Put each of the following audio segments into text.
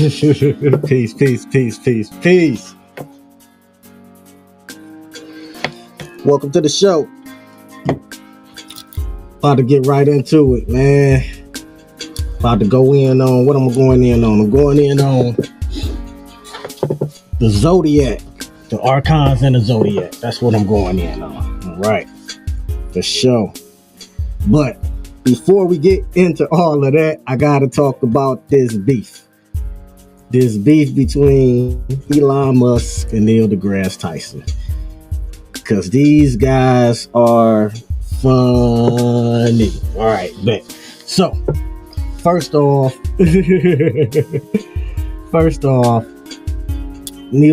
Peace, peace, peace, peace, peace. Welcome to the show. About to get right into it, man. About to go in on what I'm going in on. I'm going in on the Zodiac, the Archons and the Zodiac. That's what I'm going in on. All right, the show. But before we get into all of that, I gotta talk about this beef. This beef between Elon Musk and Neil deGrasse Tyson. Because these guys are funny. All right, bet. So, first off, Neil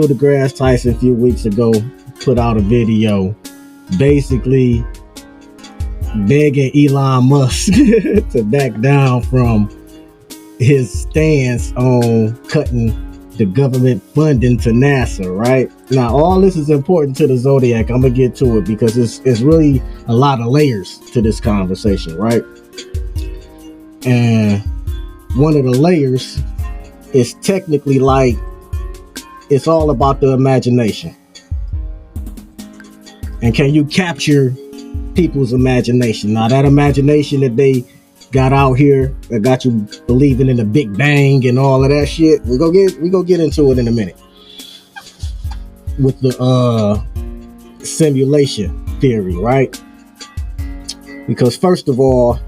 deGrasse Tyson a few weeks ago put out a video basically begging Elon Musk to back down from his stance on cutting the government funding to NASA, right? Now, all this is important to the Zodiac. I'm gonna get to it because it's really a lot of layers to this conversation, right? And one of the layers is technically like it's all about the imagination. And can you capture people's imagination? Now, that imagination that they got out here that got you believing in the Big Bang and all of that shit, we go get into it in a minute with the simulation theory, right? Because first of all,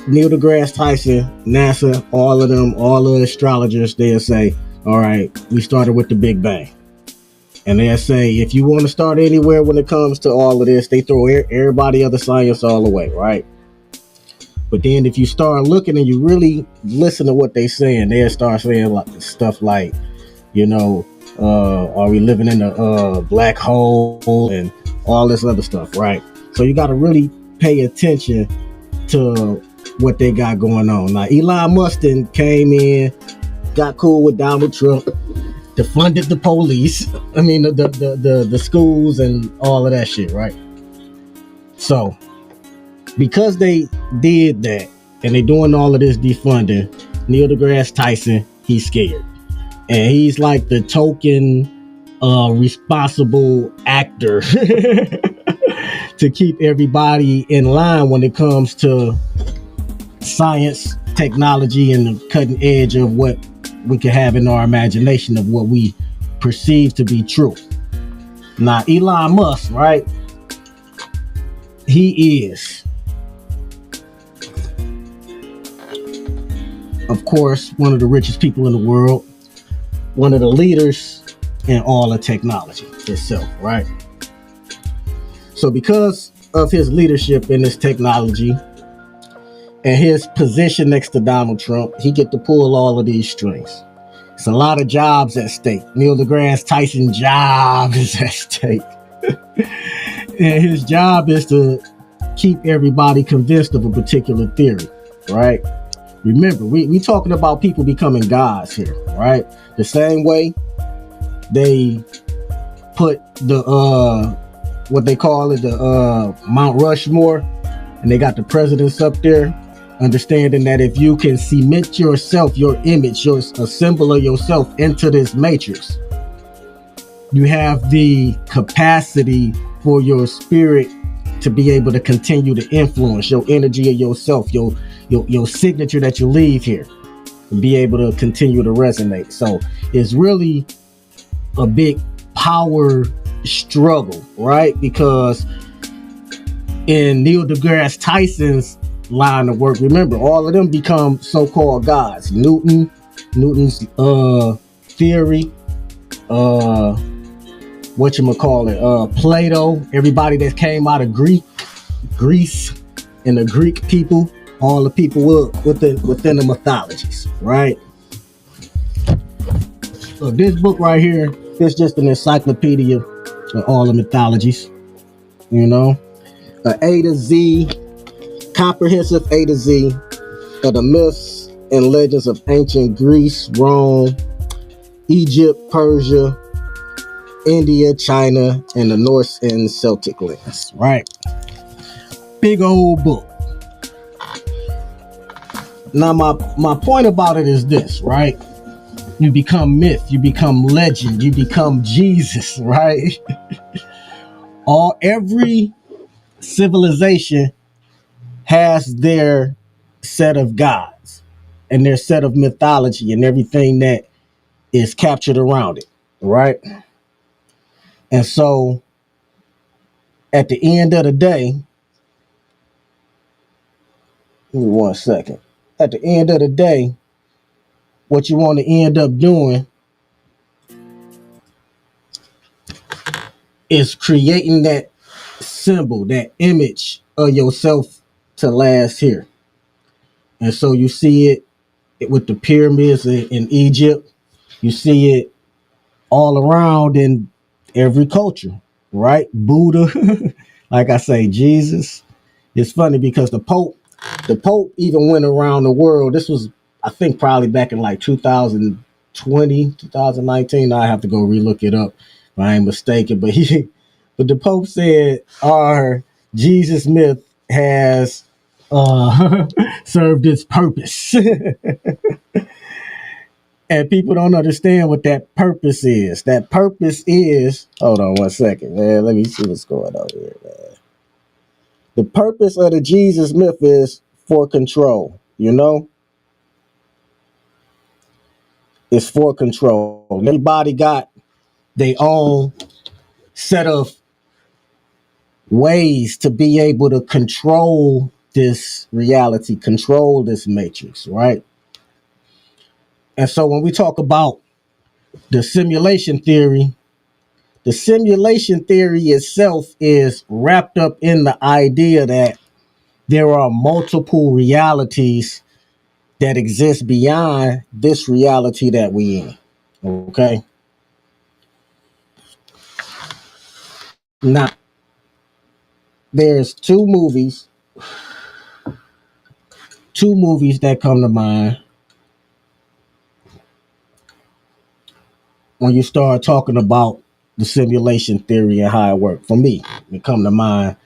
Neil deGrasse Tyson, NASA, all of them, all the astrologers, they'll say, all right, we started with the Big Bang. And they'll say, if you want to start anywhere when it comes to all of this, they throw everybody other science all away, right? But then if you start looking and you really listen to what they're saying, they'll start saying stuff like, you know, are we living in a black hole and all this other stuff, right? So you got to really pay attention to what they got going on. Now, Elon Musk came in, got cool with Donald Trump, defunded the police, the schools and all of that shit, right? So, because they did that and they doing all of this defunding, Neil deGrasse Tyson, he's scared. And he's like the token responsible actor to keep everybody in line when it comes to science, technology, and the cutting edge of what we can have in our imagination of what we perceive to be true. Now, Elon Musk, right? He is, of course, one of the richest people in the world, one of the leaders in all of technology itself, right? So because of his leadership in this technology and his position next to Donald Trump, he get to pull all of these strings. It's a lot of jobs at stake. Neil deGrasse Tyson's job is at stake. And his job is to keep everybody convinced of a particular theory, right? Remember, we talking about people becoming gods here, right? The same way they put the what they call it, the Mount Rushmore, and they got the presidents up there, understanding that if you can cement yourself, your image, a symbol of yourself into this matrix, you have the capacity for your spirit to be able to continue to influence your energy of yourself, your signature that you leave here, and be able to continue to resonate. So it's really a big power struggle, right? Because in Neil deGrasse Tyson's line of work, remember, all of them become so-called gods. Newton's theory, Plato, everybody that came out of Greece and the Greek people, all the people within the mythologies, right? So this book right here is just an encyclopedia of all the mythologies, you know, A to Z, comprehensive A to Z of the myths and legends of ancient Greece, Rome, Egypt, Persia, India, China, and the Norse and Celtic lands, right? Big old book. Now, my point about it is this, right? You become myth, you become legend, you become Jesus, right? Every civilization has their set of gods and their set of mythology and everything that is captured around it, right? And so at the end of the day, give me 1 second. At the end of the day, what you want to end up doing is creating that symbol, that image of yourself to last here. And so you see it with the pyramids in Egypt. You see it all around in every culture, right? Buddha, like I say, Jesus. It's funny because the Pope even went around the world. This was, I think, probably back in like 2020, 2019. I have to go relook it up if I ain't mistaken. But the Pope said our Jesus myth has served its purpose. And people don't understand what that purpose is. That purpose is, hold on 1 second, man. Let me see what's going on here, man. The purpose of the Jesus myth is for control, you know? It's for control. Everybody got their own set of ways to be able to control this reality, control this matrix, right? And so when we talk about the simulation theory itself is wrapped up in the idea that there are multiple realities that exist beyond this reality that we in. Okay. Now, there's two movies that come to mind when you start talking about the simulation theory and how it works. For me, it come to mind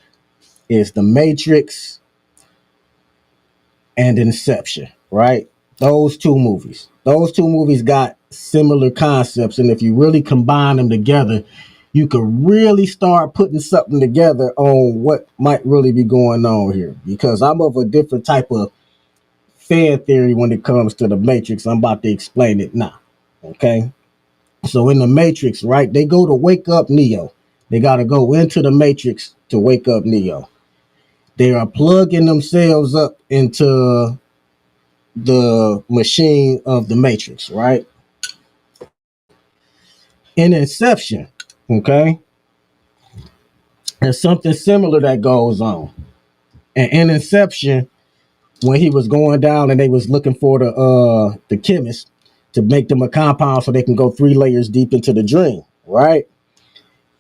is The Matrix and Inception, right? Those two movies got similar concepts, and if you really combine them together, you could really start putting something together on what might really be going on here. Because I'm of a different type of fan theory when it comes to the Matrix. I'm about to explain it now. Okay. So in the Matrix, right, they go to wake up Neo. They got to go into the Matrix to wake up Neo. They are plugging themselves up into the machine of the Matrix, right? In Inception, okay, there's something similar that goes on. And in Inception, when he was going down and they was looking for the chemist to make them a compound so they can go 3 layers deep into the dream, right?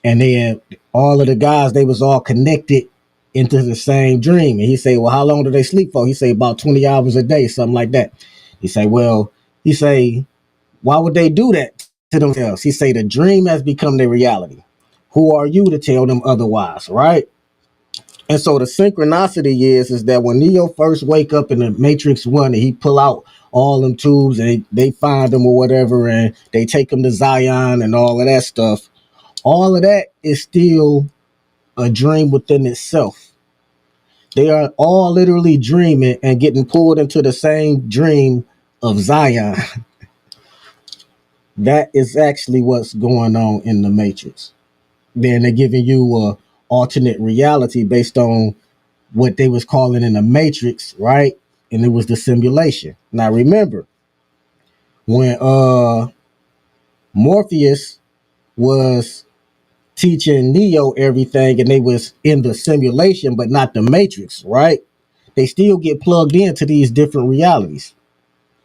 And then all of the guys, they was all connected into the same dream. And he say, well, how long do they sleep for? He say about 20 hours a day, something like that. He say, why would they do that to themselves? He say, the dream has become their reality. Who are you to tell them otherwise, right? And so the synchronicity is that when Neo first wake up in the Matrix 1 and he pull out all them tubes and they find them or whatever and they take him to Zion and all of that stuff, all of that is still a dream within itself. They are all literally dreaming and getting pulled into the same dream of Zion. That is actually what's going on in the Matrix. Then they're giving you a alternate reality based on what they was calling in the Matrix, right? And it was the simulation. Now remember, when Morpheus was teaching Neo everything and they was in the simulation but not the Matrix, right? They still get plugged into these different realities.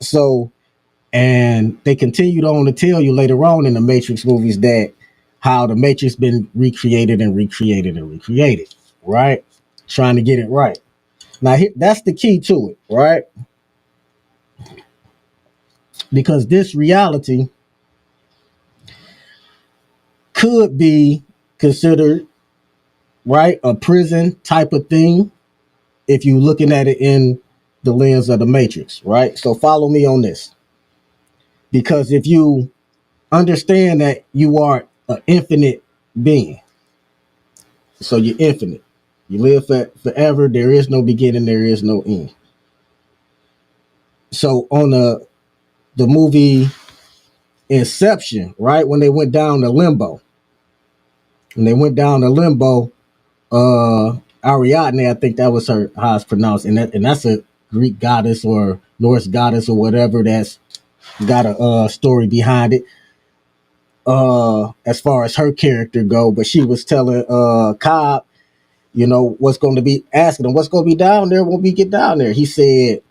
So, and they continued on to tell you later on in the Matrix movies that how the Matrix been recreated and recreated and recreated, right? Trying to get it right. Now, that's the key to it, right? Because this reality could be considered, right, a prison type of thing if you're looking at it in the lens of the matrix, right? So follow me on this. Because if you understand that you are an infinite being, so you're infinite. You live forever. There is no beginning. There is no end. So on the movie Inception, right? When they went down to limbo, Ariadne, I think that was her how it's pronounced, and that's a Greek goddess or Norse goddess or whatever that's got a story behind it. As far as her character go, but she was telling Cobb, you know, what's going to be asking him, what's going to be down there when we get down there. He said,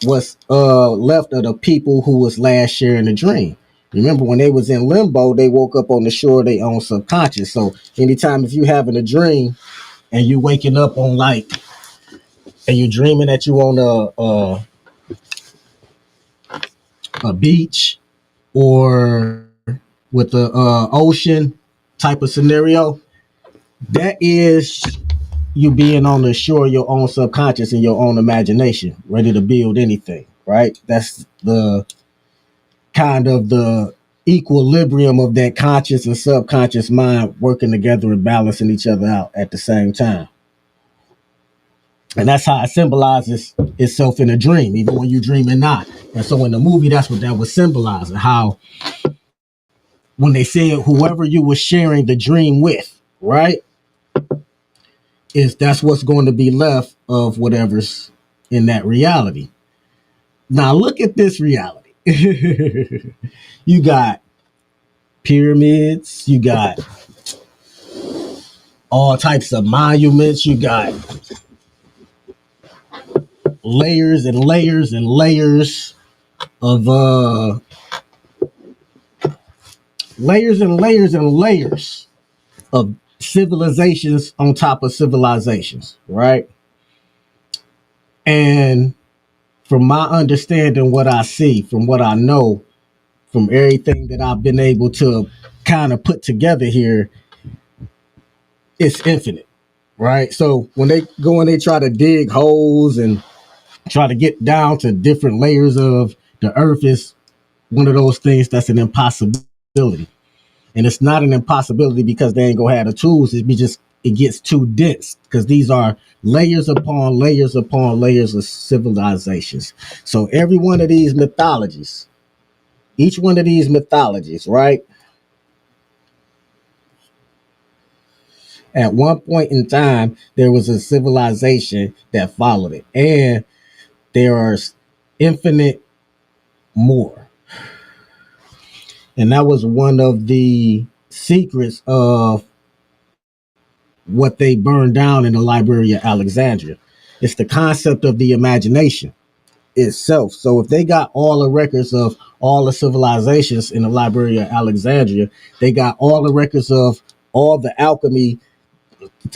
what's left of the people who was last sharing a dream. Remember when they was in limbo, they woke up on the shore of their own subconscious. So anytime if you having a dream and you waking up on like, and you dreaming that you on a beach or with the ocean type of scenario, that is you being on the shore of your own subconscious and your own imagination, ready to build anything, right? That's the kind of the equilibrium of that conscious and subconscious mind working together and balancing each other out at the same time. And that's how it symbolizes itself in a dream, even when you dream and not. And so in the movie, that's what that was symbolizing, how when they said whoever you were sharing the dream with, right, that's what's going to be left of whatever's in that reality. Now look at this reality. You got pyramids, you got all types of monuments, you got layers and layers and layers of layers and layers and layers of civilizations on top of civilizations, right? And from my understanding, what I see, from what I know, from everything that I've been able to kind of put together here, it's infinite, right? So when they go and they try to dig holes and try to get down to different layers of the earth, is one of those things that's an impossibility. And it's not an impossibility because they ain't gonna have the tools. It gets too dense because these are layers upon layers upon layers of civilizations. So every one of these mythologies, each one of these mythologies, right? At one point in time, there was a civilization that followed it. And there are infinite more. And that was one of the secrets of what they burned down in the Library of Alexandria. It's the concept of the imagination itself. So if they got all the records of all the civilizations in the Library of Alexandria, they got all the records of all the alchemy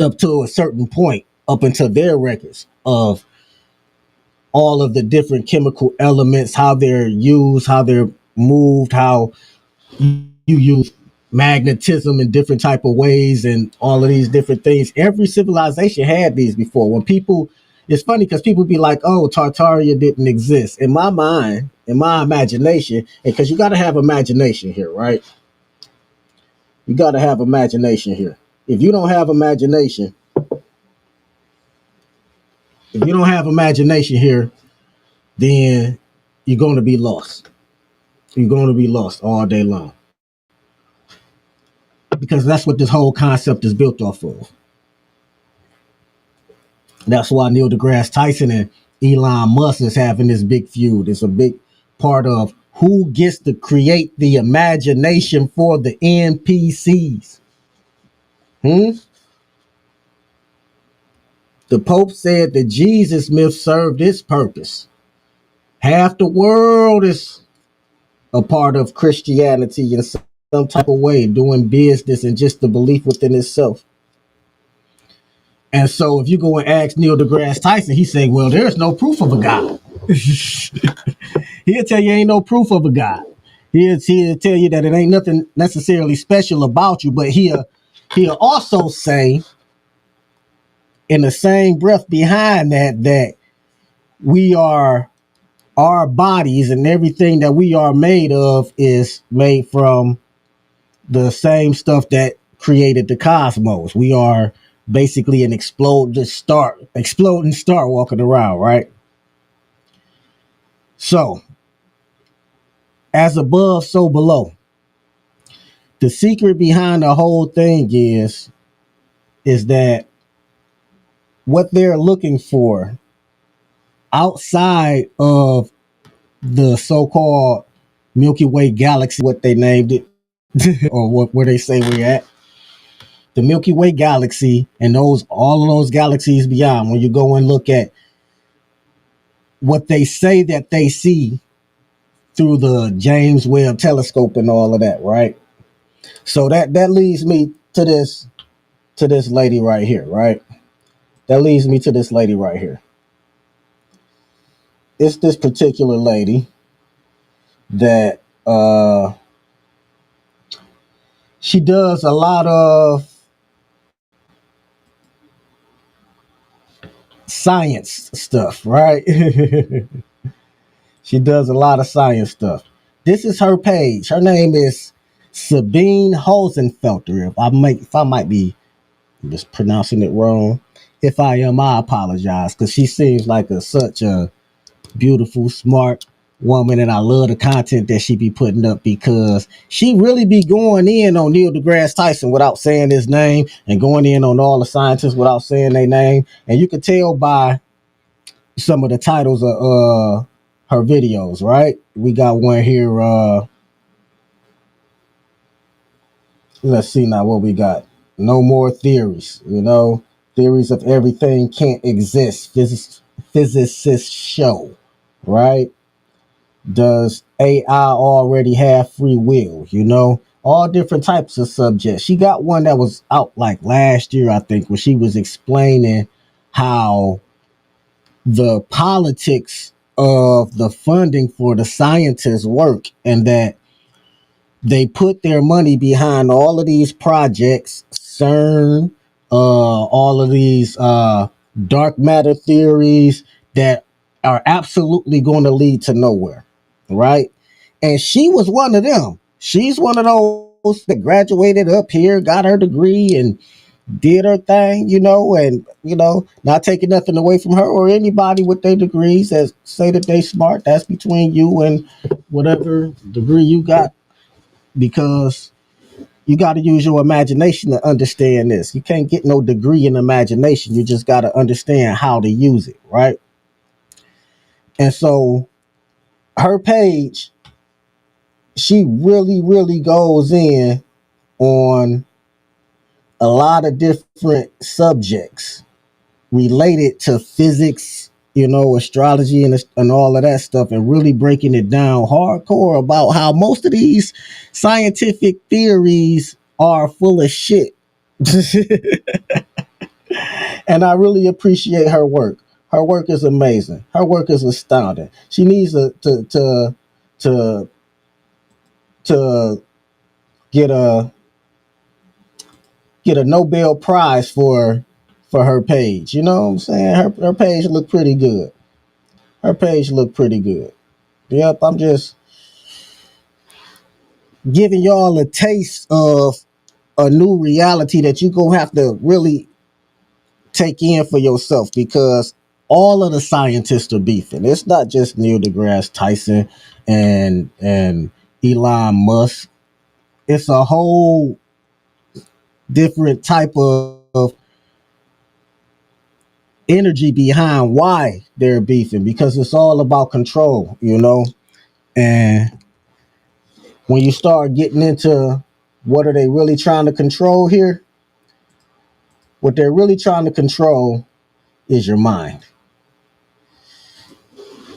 up to a certain point, up until their records of all of the different chemical elements, how they're used, how they're moved, how you use magnetism in different type of ways and all of these different things. Every civilization had these before. When people, it's funny because people be like, oh, Tartaria didn't exist. In my mind, in my imagination, and because you got to have imagination here, right? You got to have imagination here. If you don't have imagination, here, then you're going to be lost. You're going to be lost all day long. Because that's what this whole concept is built off of. That's why Neil deGrasse Tyson and Elon Musk is having this big feud. It's a big part of who gets to create the imagination for the NPCs. The Pope said the Jesus myth served its purpose. Half the world is a part of Christianity in some type of way, doing business and just the belief within itself. And so if you go and ask Neil deGrasse Tyson, he say, well, there's no proof of a God. He'll tell you ain't no proof of a God. He'll tell you that it ain't nothing necessarily special about you, but he'll also say in the same breath behind that we are, our bodies and everything that we are made of is made from the same stuff that created the cosmos. We are basically an exploding star walking around, right? So, as above, so below. The secret behind the whole thing is that what they're looking for outside of the so-called Milky Way galaxy, what they named it, or where they say we're at, the Milky Way galaxy, and all of those galaxies beyond. When you go and look at what they say that they see through the James Webb telescope and all of that, right? So that leads me to this lady right here, right? That leads me to this lady right here. It's this particular lady that she does a lot of science stuff, right? She does a lot of science stuff. This is her page. Her name is Sabine Hosenfelter. If I might be mispronouncing it wrong. If I am, I apologize, because she seems like such a beautiful, smart woman, and I love the content that she be putting up, because she really be going in on Neil deGrasse Tyson without saying his name, and going in on all the scientists without saying their name. And you can tell by some of the titles of her videos, right? We got one here. Let's see now what we got. No more theories. Theories of everything can't exist. Physicists show, right? Does AI already have free will? All different types of subjects. She got one that was out like last year, I think, where she was explaining how the politics of the funding for the scientists work, and that they put their money behind all of these projects, CERN, all of these dark matter theories that are absolutely going to lead to nowhere, right? And she was one of them. She's one of those that graduated up here, got her degree, and did her thing, and not taking nothing away from her or anybody with their degrees that say that they smart. That's between you and whatever degree you got, because you got to use your imagination to understand this. You can't get no degree in imagination. You just got to understand how to use it, right? And so her page, she really, really goes in on a lot of different subjects related to physics, astrology and all of that stuff, and really breaking it down hardcore about how most of these scientific theories are full of shit. And I really appreciate her work. Her work is amazing. Her work is astounding. She needs to get a Nobel Prize for her page. You know what I'm saying? Her page looked pretty good. Her page looked pretty good. Yep, I'm just giving y'all a taste of a new reality that you gonna have to really take in for yourself, because all of the scientists are beefing. It's not just Neil deGrasse Tyson and Elon Musk. It's a whole different type of energy behind why they're beefing, because it's all about control, and when you start getting into what are they really trying to control here, what they're really trying to control is your mind.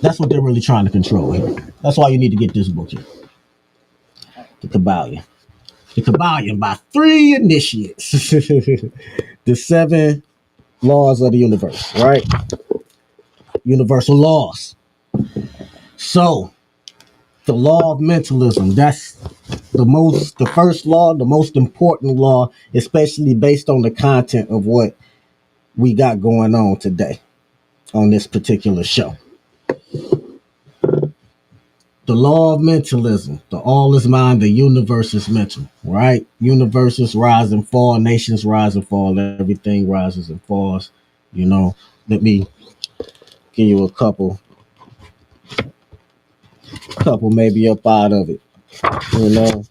That's what they're really trying to control here. That's why you need to get this book here, the Kabbalion. The Kabbalion by 3 initiates. The 7 laws of the universe, right? Universal laws. So the law of mentalism, that's the first law, the most important law, especially based on the content of what we got going on today on this particular show. the law of mentalism, the all is mind, the universe is mental, right? Universes rise and fall, nations rise and fall, everything rises and falls. You know, let me give you a couple maybe up out of it, you know,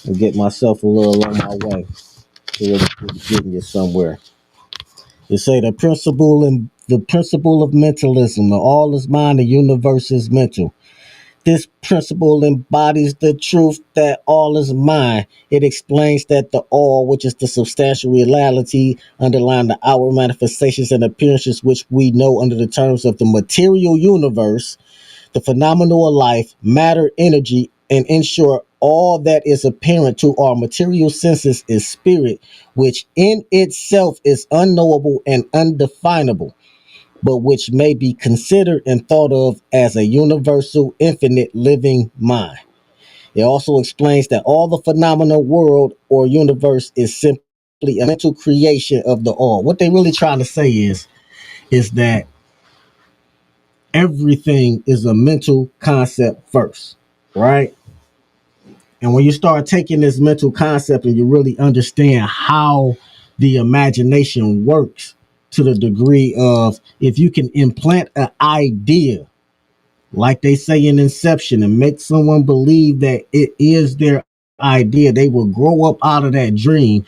and get myself a little on my way to really getting you somewhere. They say the principle of mentalism, the all is mind, the universe is mental. This principle embodies the truth that all is mind. It explains that the all, which is the substantial reality underlying the outward manifestations and appearances which we know under the terms of the material universe, the phenomenal of life, matter, energy, and in short, all that is apparent to our material senses is spirit, which in itself is unknowable and undefinable, but which may be considered and thought of as a universal, infinite living mind. It also explains that all the phenomenal world or universe is simply a mental creation of the all. What they really trying to say is that everything is a mental concept first, right? And when you start taking this mental concept and you really understand how the imagination works to the degree of if you can implant an idea, like they say in Inception, and make someone believe that it is their idea, they will grow up out of that dream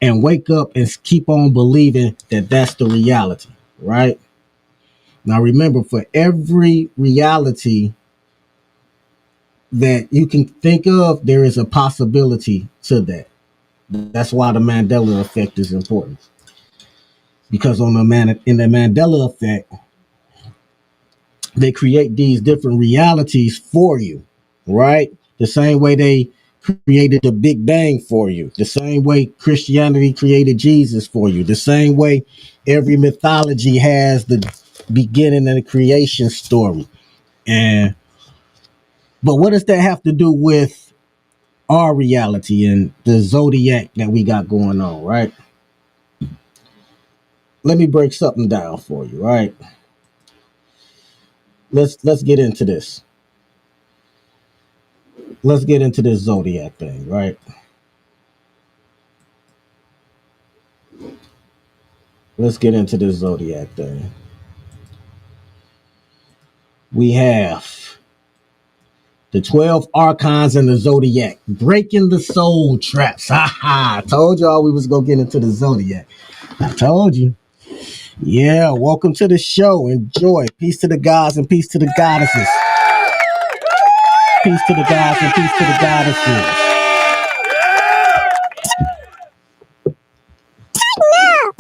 and wake up and keep on believing that that's the reality, right? Now, remember, for every reality that you can think of, there is a possibility to that. That's why the Mandela effect is important. Because in the Mandela effect, they create these different realities for you, right? The same way they created the Big Bang for you, the same way Christianity created Jesus for you, the same way every mythology has the beginning and the creation story. And but what does that have to do with our reality and the Zodiac that we got going on, right? Let me break something down for you, right? Let's get into this. Let's get into this Zodiac thing, right? Let's get into this Zodiac thing. We have the 12 Archons and the Zodiac, breaking the soul traps. Ha ha! Told y'all we was gonna get into the Zodiac. I told you. Yeah, welcome to the show. Enjoy. Peace to the gods and peace to the goddesses. Peace to the gods and peace to the goddesses.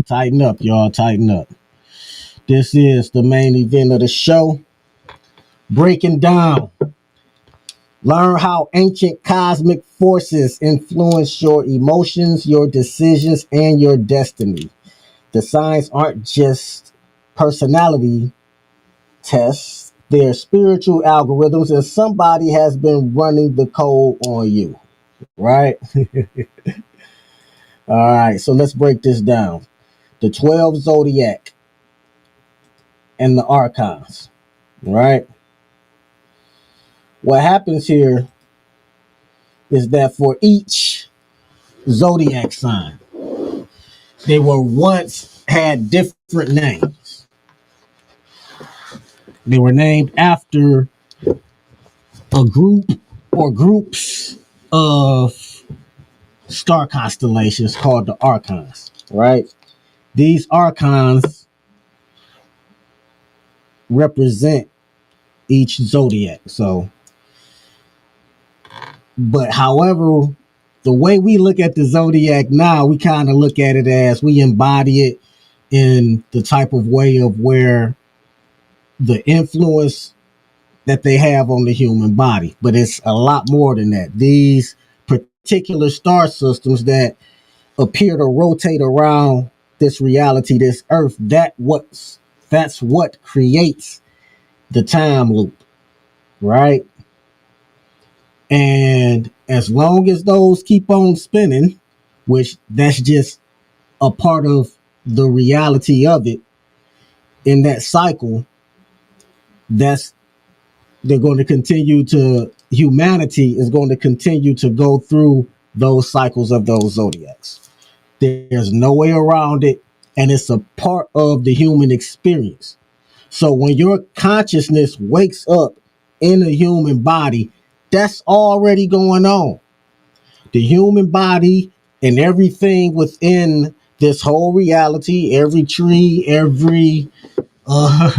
Tighten up, y'all. Tighten up. This is the main event of the show. Breaking down. Learn how ancient cosmic forces influence your emotions, your decisions, and your destiny. The signs aren't just personality tests, they're spiritual algorithms, and somebody has been running the code on you, right? All right, so let's break this down. The 12 Zodiac and the Archons, right? What happens here is that for each Zodiac sign, they were once had different names. They were named after a group or groups of star constellations called the Archons, right? These Archons represent each Zodiac. So, but however, the way we look at the Zodiac now, we kind of look at it as we embody it in the type of way of where the influence that they have on the human body. But it's a lot more than that. These particular star systems that appear to rotate around this reality, this earth, that's what creates the time loop, right? And as long as those keep on spinning, which that's just a part of the reality of it in that cycle, that's they're going to continue to, humanity is going to continue to go through those cycles of those zodiacs. There's no way around it, and it's a part of the human experience. So when your consciousness wakes up in a human body, that's already going on. The human body and everything within this whole reality, every tree, uh,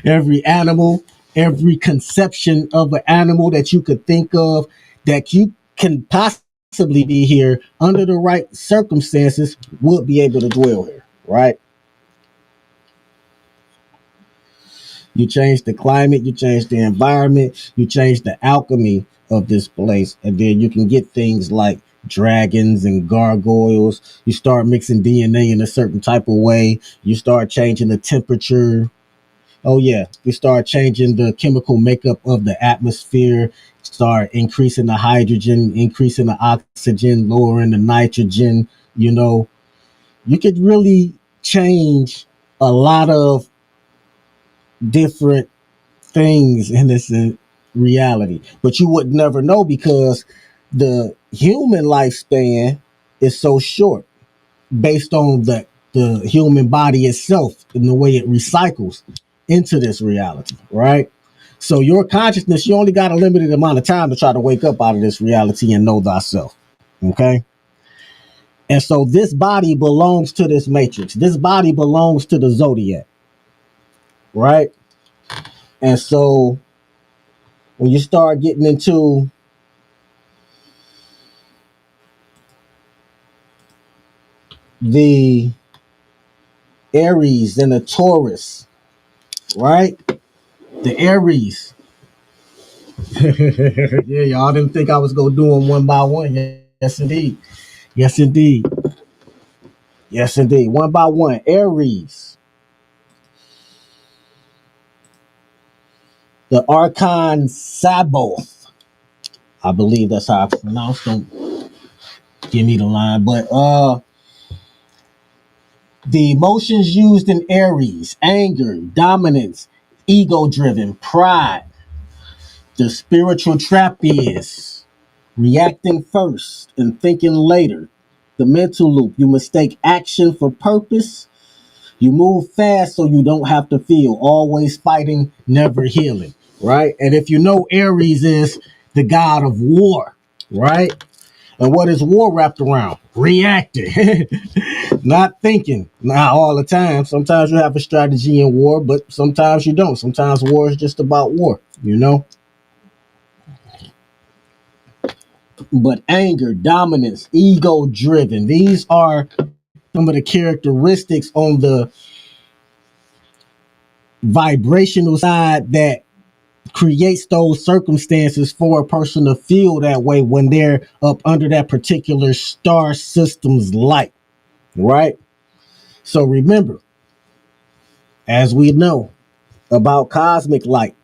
every animal, every conception of an animal that you could think of, that you can possibly be here under the right circumstances, would be able to dwell here, right? You change the climate, you change the environment, you change the alchemy of this place, and then you can get things like dragons and gargoyles. You start mixing DNA in a certain type of way. You start changing the temperature. Oh yeah, we start changing the chemical makeup of the atmosphere, start increasing the hydrogen, increasing the oxygen, lowering the nitrogen. You know, you could really change a lot of different things in this reality, but you would never know because the human lifespan is so short based on the human body itself and the way it recycles into this reality, right? So your consciousness, you only got a limited amount of time to try to wake up out of this reality and know thyself, okay? And so this body belongs to this matrix. This body belongs to the zodiac, right? And so when you start getting into the Aries and the Taurus, right? The Aries. Yeah, y'all didn't think I was going to do them one by one. Yes, indeed. Yes, indeed. Yes, indeed. One by one. Aries. The Archon Sabaoth. I believe that's how I pronounce them. Give me the line. But the emotions used in Aries: anger, dominance, ego-driven, pride. The spiritual trap is reacting first and thinking later. The mental loop: you mistake action for purpose. You move fast so you don't have to feel. Always fighting, never healing, right? And if you know, Aries is the god of war, right? And what is war wrapped around? Reacting, not thinking. Not all the time. Sometimes you have a strategy in war, but sometimes you don't. Sometimes war is just about war, you know? But anger, dominance, ego driven, these are some of the characteristics on the vibrational side that creates those circumstances for a person to feel that way when they're up under that particular star system's light, right? So remember, as we know about cosmic light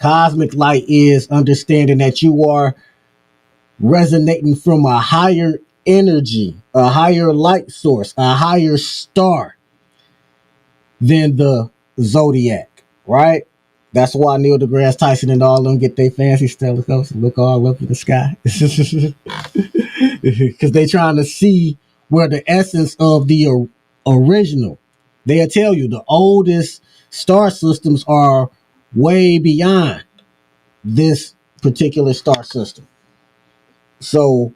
is understanding that you are resonating from a higher energy, a higher light source, a higher star than the zodiac, right? That's why Neil deGrasse Tyson and all of them get their fancy telescopes and look all up in the sky. Because they trying to see where the essence of the original. They'll tell you the oldest star systems are way beyond this particular star system. So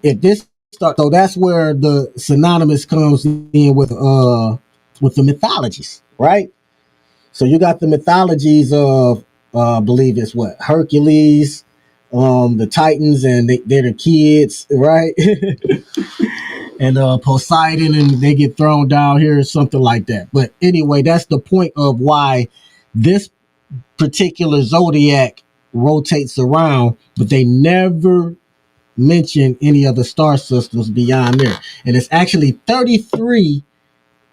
if this start, so that's where the synonymous comes in with the mythologies, right? So you got the mythologies of I believe it's what, Hercules, the Titans, and they're the kids, right? And Poseidon, and they get thrown down here or something like that. But anyway, that's the point of why this particular zodiac rotates around, but they never mention any other star systems beyond there. And it's actually 33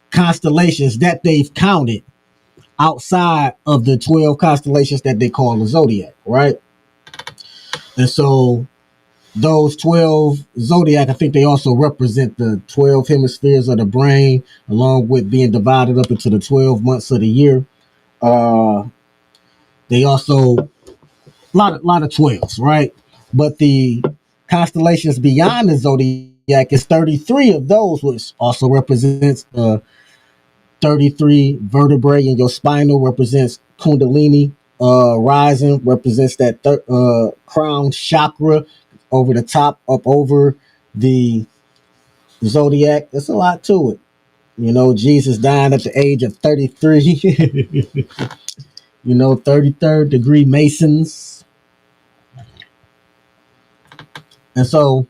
constellations that they've counted outside of the 12 constellations that they call the zodiac, right? And so those 12 zodiac, I think they also represent the 12 hemispheres of the brain, along with being divided up into the 12 months of the year. They also lot of 12s, right? But the constellations beyond the zodiac is 33 of those, which also represents 33 vertebrae in your spinal, represents Kundalini rising, represents that crown chakra over the top, up over the zodiac. There's a lot to it. You know, Jesus dying at the age of 33. You know, 33rd degree Masons. And so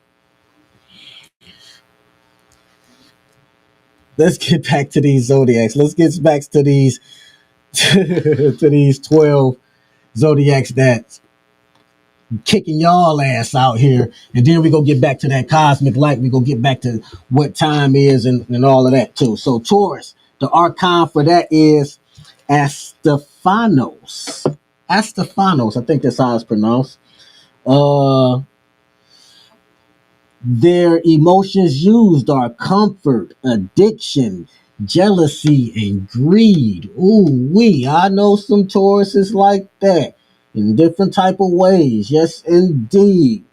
let's get back to these zodiacs. Let's get back to these to these 12 zodiacs that's kicking y'all ass out here. And then we go get back to that cosmic light. We go get back to what time is and all of that too. So Taurus, the archon for that is Astephanos. Astephanos, I think that's how it's pronounced. Their emotions used are comfort, addiction, jealousy, and greed. Ooh, I know some Tauruses like that in different type of ways. Yes, indeed.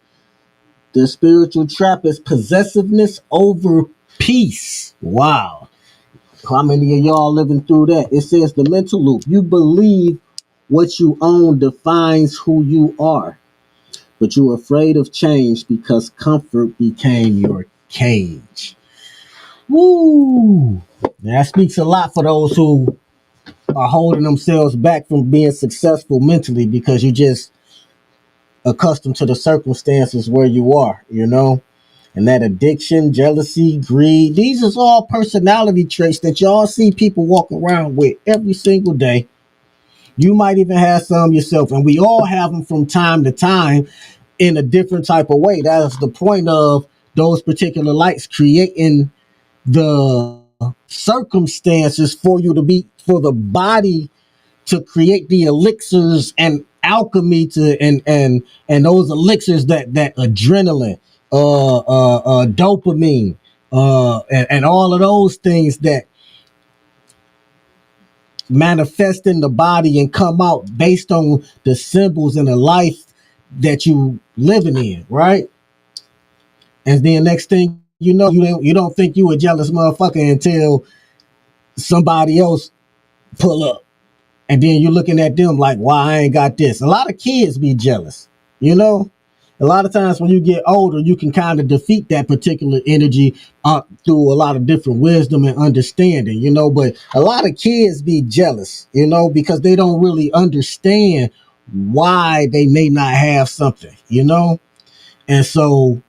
The spiritual trap is possessiveness over peace. Wow. How many of y'all living through that? It says the mental loop. You believe what you own defines who you are, but you're afraid of change because comfort became your cage. Woo! That speaks a lot for those who are holding themselves back from being successful mentally because you just accustomed to the circumstances where you are, you know? And that addiction, jealousy, greed, these are all personality traits that y'all see people walk around with every single day. You might even have some yourself, and we all have them from time to time in a different type of way. That's the point of those particular lights, creating the circumstances for you to be, for the body to create the elixirs and alchemy to and those elixirs, that adrenaline, dopamine, and all of those things that manifest in the body and come out based on the symbols in the life that you living in, right? And then next thing you know, you don't think you a jealous motherfucker until somebody else pull up. And then you're looking at them like, why I ain't got this? A lot of kids be jealous, you know? A lot of times when you get older, you can kind of defeat that particular energy through a lot of different wisdom and understanding, you know? But a lot of kids be jealous, you know, because they don't really understand why they may not have something, you know? And so,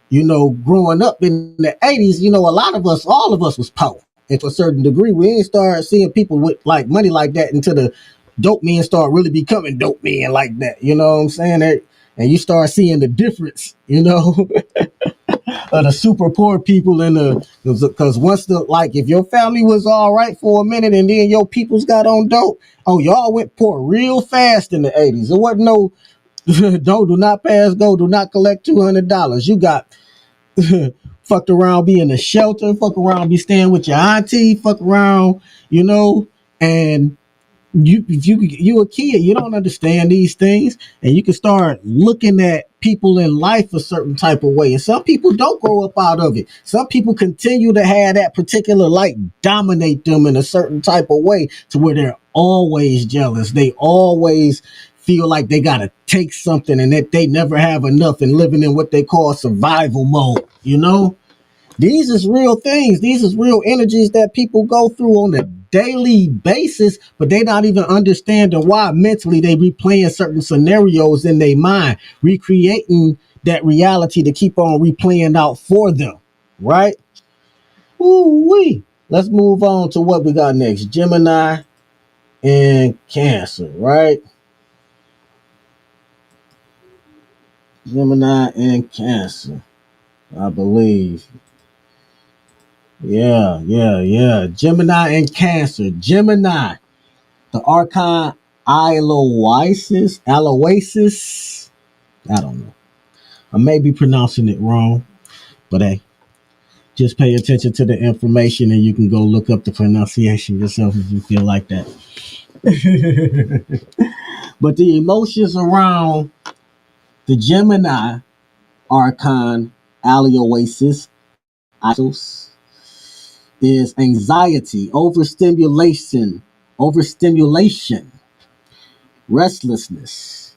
you know, growing up in the 80s, you know, a lot of us, all of us was poor. And to a certain degree, we ain't start seeing people with like money like that until the dope men start really becoming dope men like that. You know what I'm saying? And you start seeing the difference, you know, of the super poor people in the, because once the, like, if your family was all right for a minute and then your peoples got on dope, oh, y'all went poor real fast in the 80s. There wasn't no, do not pass go, do not collect $200. You got fucked around, be in a shelter, fuck around, be staying with your auntie, fuck around, you know, and you a kid, you don't understand these things, and you can start looking at people in life a certain type of way. And some people don't grow up out of it. Some people continue to have that particular light dominate them in a certain type of way to where they're always jealous. They always feel like they gotta take something and that they never have enough, and living in what they call survival mode, you know? These is real things. These is real energies that people go through on a daily basis, but they not even understanding why mentally they replaying certain scenarios in their mind, recreating that reality to keep on replaying out for them, right? Ooh-wee. Let's move on to what we got next. Gemini and Cancer, right? Gemini and Cancer, I believe. Yeah. Gemini and Cancer. Gemini, the Archon Aloysius. I don't know. I may be pronouncing it wrong, but hey, just pay attention to the information and you can go look up the pronunciation yourself if you feel like that. But the emotions around the Gemini Archon Alioasis is anxiety, overstimulation, restlessness,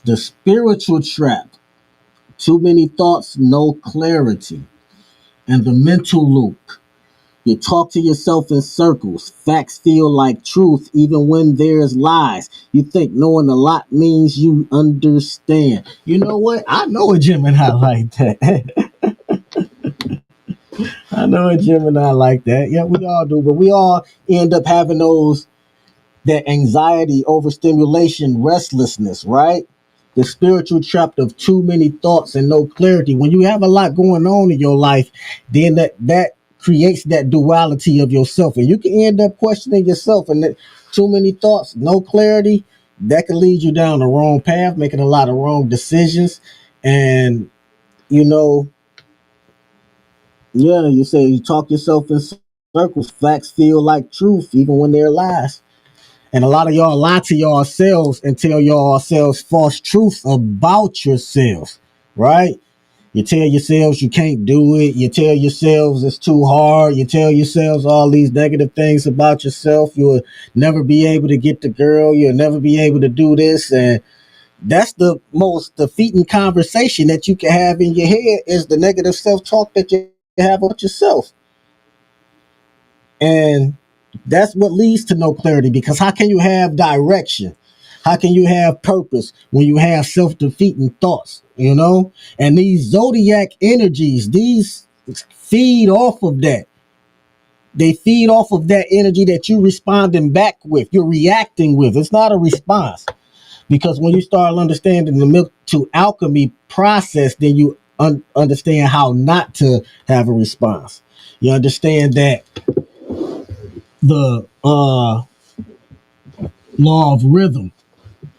the spiritual trap, too many thoughts, no clarity, and the mental loop. You talk to yourself in circles. Facts feel like truth even when there's lies. You think knowing a lot means you understand. You know what? I know a Gemini like that. I know a Gemini like that. Yeah, we all do. But we all end up having that anxiety, overstimulation, restlessness, right? The spiritual trap of too many thoughts and no clarity. When you have a lot going on in your life, then that creates that duality of yourself, and you can end up questioning yourself. And that too many thoughts, no clarity, that can lead you down the wrong path, making a lot of wrong decisions. And you know, yeah, you say you talk yourself in circles. Facts feel like truth, even when they're lies. And a lot of y'all lie to yourselves and tell yourselves false truths about yourselves, right? You tell yourselves you can't do it. You tell yourselves it's too hard. You tell yourselves all these negative things about yourself. You'll never be able to get the girl. You'll never be able to do this. And that's the most defeating conversation that you can have in your head, is the negative self-talk that you have about yourself. And that's what leads to no clarity, because how can you have direction? How can you have purpose when you have self-defeating thoughts, And these zodiac energies, these feed off of that. They feed off of that energy that you're responding back with, you're reacting with. It's not a response. Because when you start understanding the milk to alchemy process, then you understand how not to have a response. You understand that the law of rhythm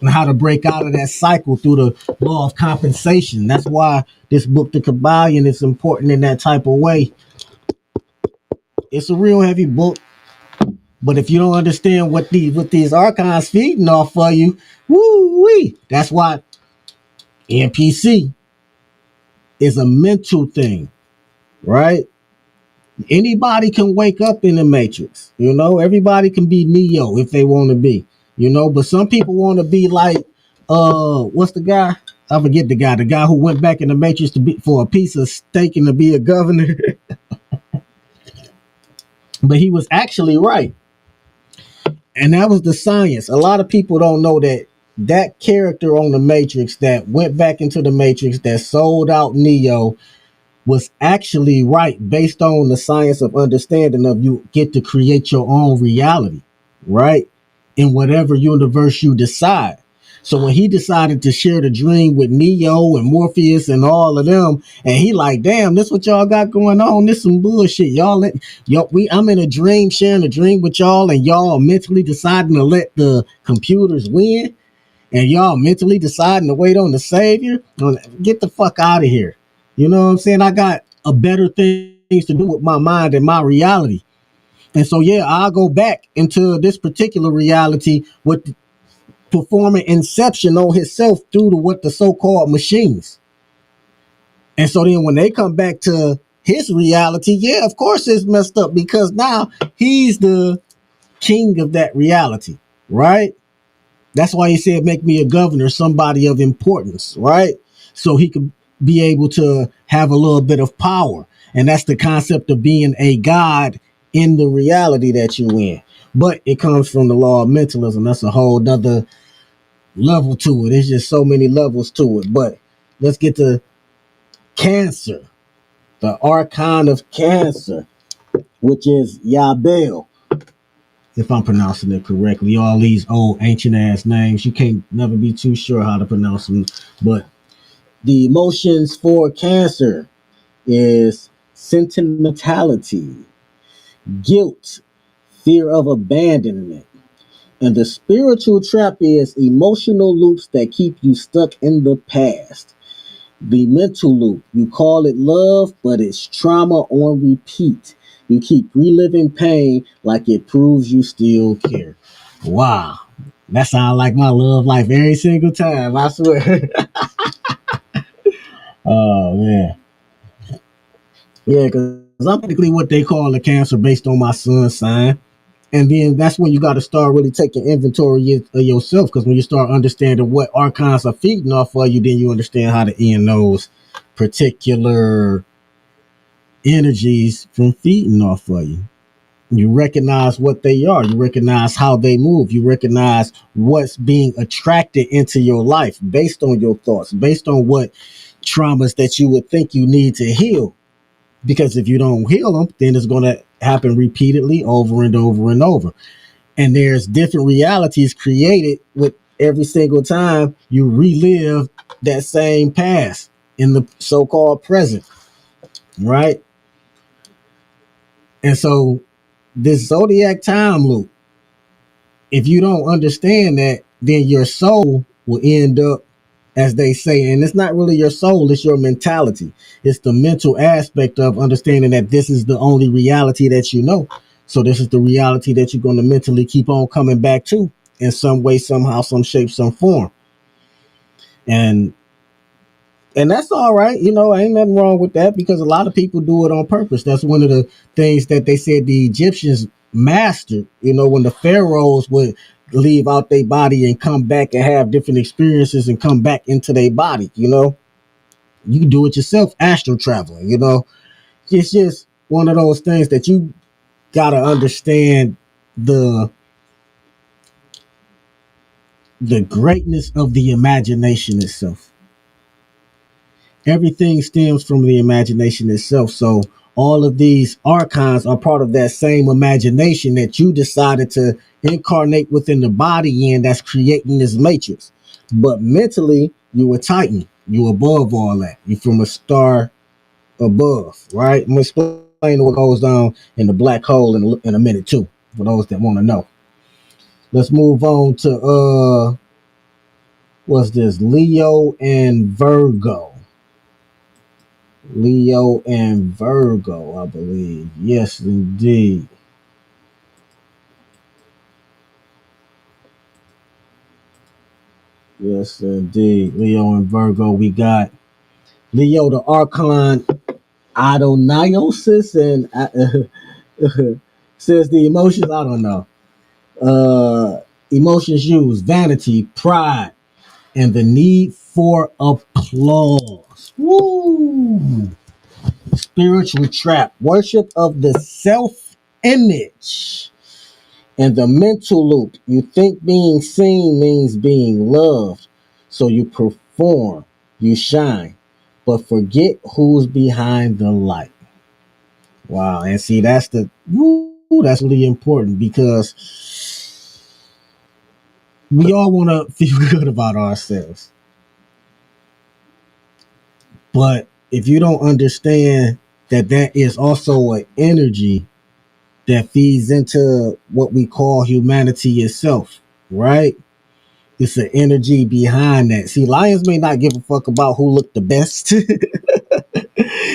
and how to break out of that cycle through the law of compensation. That's why this book, The Kabbalion, is important in that type of way. It's a real heavy book, but if you don't understand what these archons feeding off of you, woo-wee. That's why NPC is a mental thing, right? Anybody can wake up in the matrix, everybody can be Neo if they want to be, but some people want to be like, what's the guy? I forget the guy who went back in the matrix to be for a piece of steak and to be a governor. But he was actually right. And that was the science. A lot of people don't know that character on the Matrix that went back into the Matrix, that sold out Neo, was actually right based on the science of understanding of you get to create your own reality, right? In whatever universe you decide. So when he decided to share the dream with Neo and Morpheus and all of them, and he like, damn, this what y'all got going on. This some bullshit. I'm in a dream, sharing a dream with y'all, and y'all mentally deciding to let the computers win, and y'all mentally deciding to wait on the savior. Get the fuck out of here. You know what I'm saying? I got a better things to do with my mind and my reality. And so, yeah, I'll go back into this particular reality with performing inception on himself through to what the so-called machines. And so then when they come back to his reality, yeah, of course it's messed up, because now he's the king of that reality, right? That's why he said, make me a governor, somebody of importance, right? So he could be able to have a little bit of power. And that's the concept of being a god in the reality that you in. But it comes from the law of mentalism. That's a whole nother level to it. There's just so many levels to it. But let's get to Cancer, the Archon of Cancer, which is Yabel, if I'm pronouncing it correctly. All these old ancient ass names, you can't never be too sure how to pronounce them. But the emotions for Cancer is sentimentality, guilt, fear of abandonment. And the spiritual trap is emotional loops that keep you stuck in the past. The mental loop, you call it love, but it's trauma on repeat. You keep reliving pain like it proves you still care. Wow. That sounds like my love life every single time, I swear. Oh man. Yeah, because I'm technically what they call a Cancer based on my sun sign. And then that's when you got to start really taking inventory of yourself. Because when you start understanding what archons are feeding off of you, then you understand how to end those particular energies from feeding off of you. You recognize what they are. You recognize how they move. You recognize what's being attracted into your life based on your thoughts, based on what traumas that you would think you need to heal. Because if you don't heal them, then it's going to happen repeatedly over and over and over. And there's different realities created with every single time you relive that same past in the so-called present, right? And so this zodiac time loop, if you don't understand that, then your soul will end up, as they say, and it's not really your soul, it's your mentality. It's the mental aspect of understanding that this is the only reality that you know. So this is the reality that you're going to mentally keep on coming back to in some way, somehow, some shape, some form. And that's all right. Ain't nothing wrong with that because a lot of people do it on purpose. That's one of the things that they said the Egyptians mastered. When the pharaohs would leave out their body and come back and have different experiences and come back into their body, you can do it yourself, astral traveling, It's just one of those things that you gotta understand the greatness of the imagination itself. Everything stems from the imagination itself. So all of these archons are part of that same imagination that you decided to incarnate within the body in that's creating this matrix. But mentally, you a Titan. You above all that. You from a star above, right? I'm gonna explain what goes on in the black hole in a minute too, for those that want to know. Let's move on to what's this? Leo and Virgo. Leo and Virgo, I believe. Yes, indeed. Yes, indeed. Leo and Virgo. We got Leo, the Archon Adoniosis, and says the emotions. I don't know. Emotions use vanity, pride, and the need for applause. Woo! Spiritual trap, worship of the self image. And the mental loop, you think being seen means being loved. So you perform, you shine, but forget who's behind the light. Wow. And see, that's really important because we all want to feel good about ourselves. But if you don't understand that that is also an energy that feeds into what we call humanity itself, right? It's an energy behind that. See, lions may not give a fuck about who looked the best.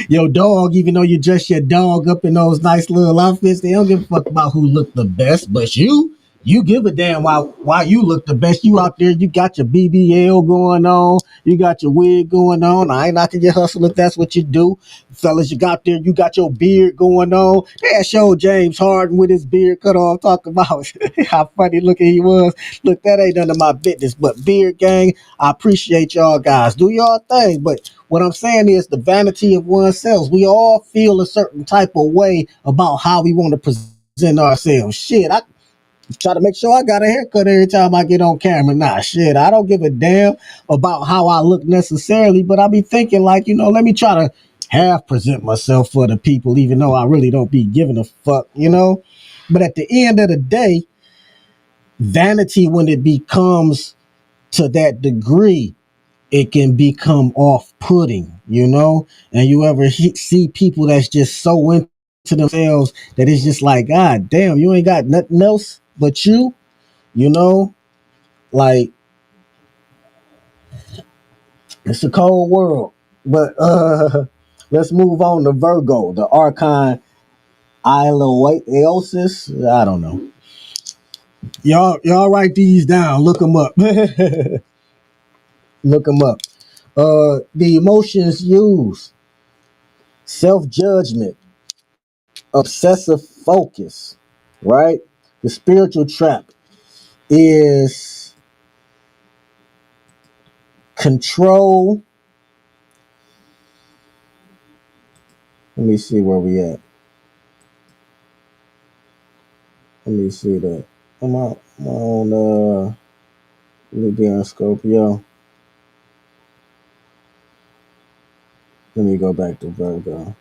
Your dog, even though you dress your dog up in those nice little outfits, they don't give a fuck about who looked the best. But you give a damn why you look the best. You out there, you got your BBL going on, you got your wig going on. I ain't knocking your hustle if that's what you do. Fellas, you got there, you got your beard going on. That showed James Harden with his beard cut off, talk about how funny looking he was. Look, that ain't none of my business. But beard gang, I appreciate y'all guys. Do y'all thing. But what I'm saying is the vanity of oneself. We all feel a certain type of way about how we want to present ourselves. Shit, I try to make sure I got a haircut every time I get on camera. Nah, shit, I don't give a damn about how I look necessarily, but I be thinking like, let me try to half present myself for the people, even though I really don't be giving a fuck. But at the end of the day, vanity, when it becomes to that degree, it can become off-putting. And you ever see people that's just so into themselves that it's just like, God damn, you ain't got nothing else but you know, like it's a cold world. But let's move on to Virgo, the Archon Iloasis. I don't know. Y'all write these down. Look them up. Look them up. The emotions used: self-judgment, obsessive focus, right? The spiritual trap is control. Let me see where we at. Let me see that. I'm on let me be on Scorpio. Let me go back to Virgo.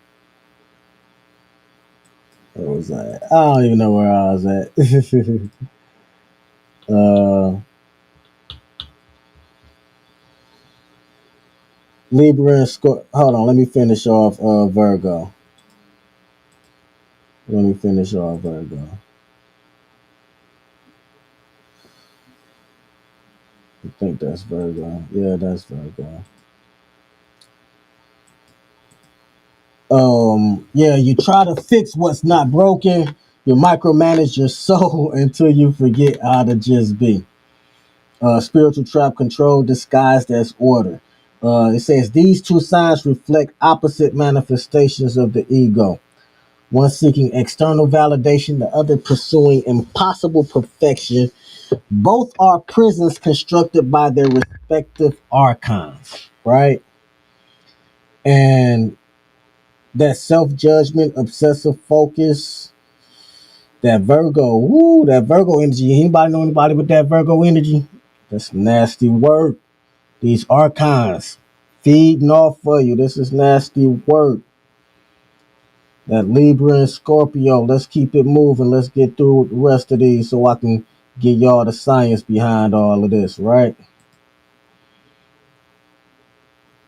Where was I at? I don't even know where I was at. Libra and Scorpio. Hold on, let me finish off Virgo. Let me finish off Virgo. I think that's Virgo. Yeah, that's Virgo. Yeah, you try to fix what's not broken. You micromanage your soul until you forget how to just be. Spiritual trap, control disguised as order. It says these two signs reflect opposite manifestations of the ego. One seeking external validation, the other pursuing impossible perfection. Both are prisons constructed by their respective archons, right? And that self-judgment, obsessive focus, that Virgo, woo, that Virgo energy. Anybody know anybody with that Virgo energy? That's nasty work. These archons feeding off for you. This is nasty work. That Libra and Scorpio. Let's keep it moving. Let's get through the rest of these so I can get y'all the science behind all of this, right?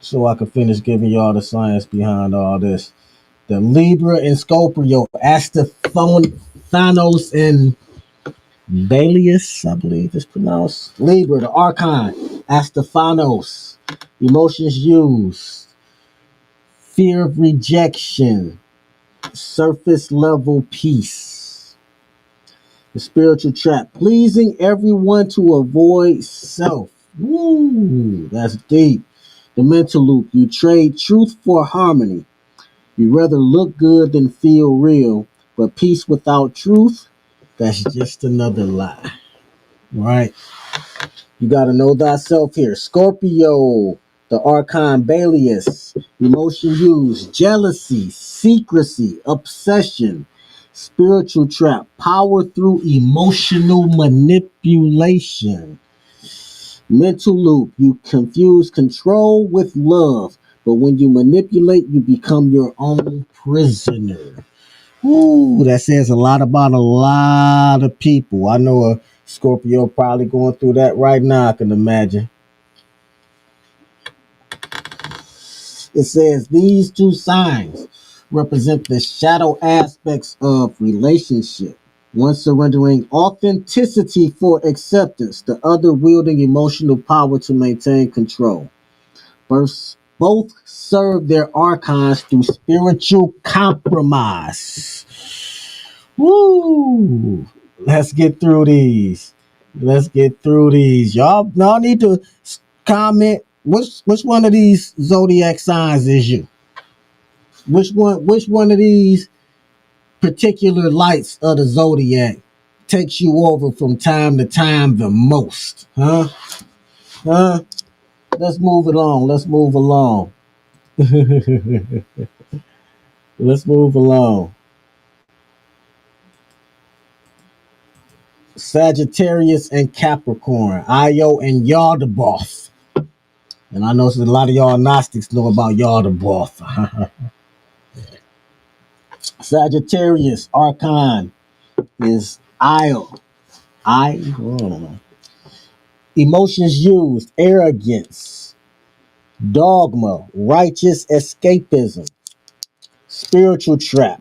So I can finish giving y'all the science behind all this. The Libra and Scorpio, Thanos and Balius, I believe it's pronounced. Libra, the Archon, Astaphanos. Emotions used: fear of rejection, surface level peace. The spiritual trap, pleasing everyone to avoid self. Woo, that's deep. The mental loop, you trade truth for harmony. You rather look good than feel real, but peace without truth, that's just another lie, right? You got to know thyself here. Scorpio, the Archon Balius, emotion used: jealousy, secrecy, obsession, spiritual trap, power through emotional manipulation. Mental loop, you confuse control with love, but when you manipulate, you become your own prisoner. Ooh, that says a lot about a lot of people. I know a Scorpio probably going through that right now, I can imagine. It says these two signs represent the shadow aspects of relationship. One surrendering authenticity for acceptance, the other wielding emotional power to maintain control. Both serve their archons through spiritual compromise. Woo! Let's get through these. Let's get through these. Y'all need to comment which one of these zodiac signs is you. Which one of these particular lights of the zodiac takes you over from time to time the most? Huh? Huh? Let's move it on. Let's move along. Let's move along. Sagittarius and Capricorn, Io and Yardaboth. And I know a lot of y'all Gnostics know about Yardaboth. Sagittarius Archon is Io. I don't know. Emotions used: arrogance, dogma, righteous escapism, spiritual trap,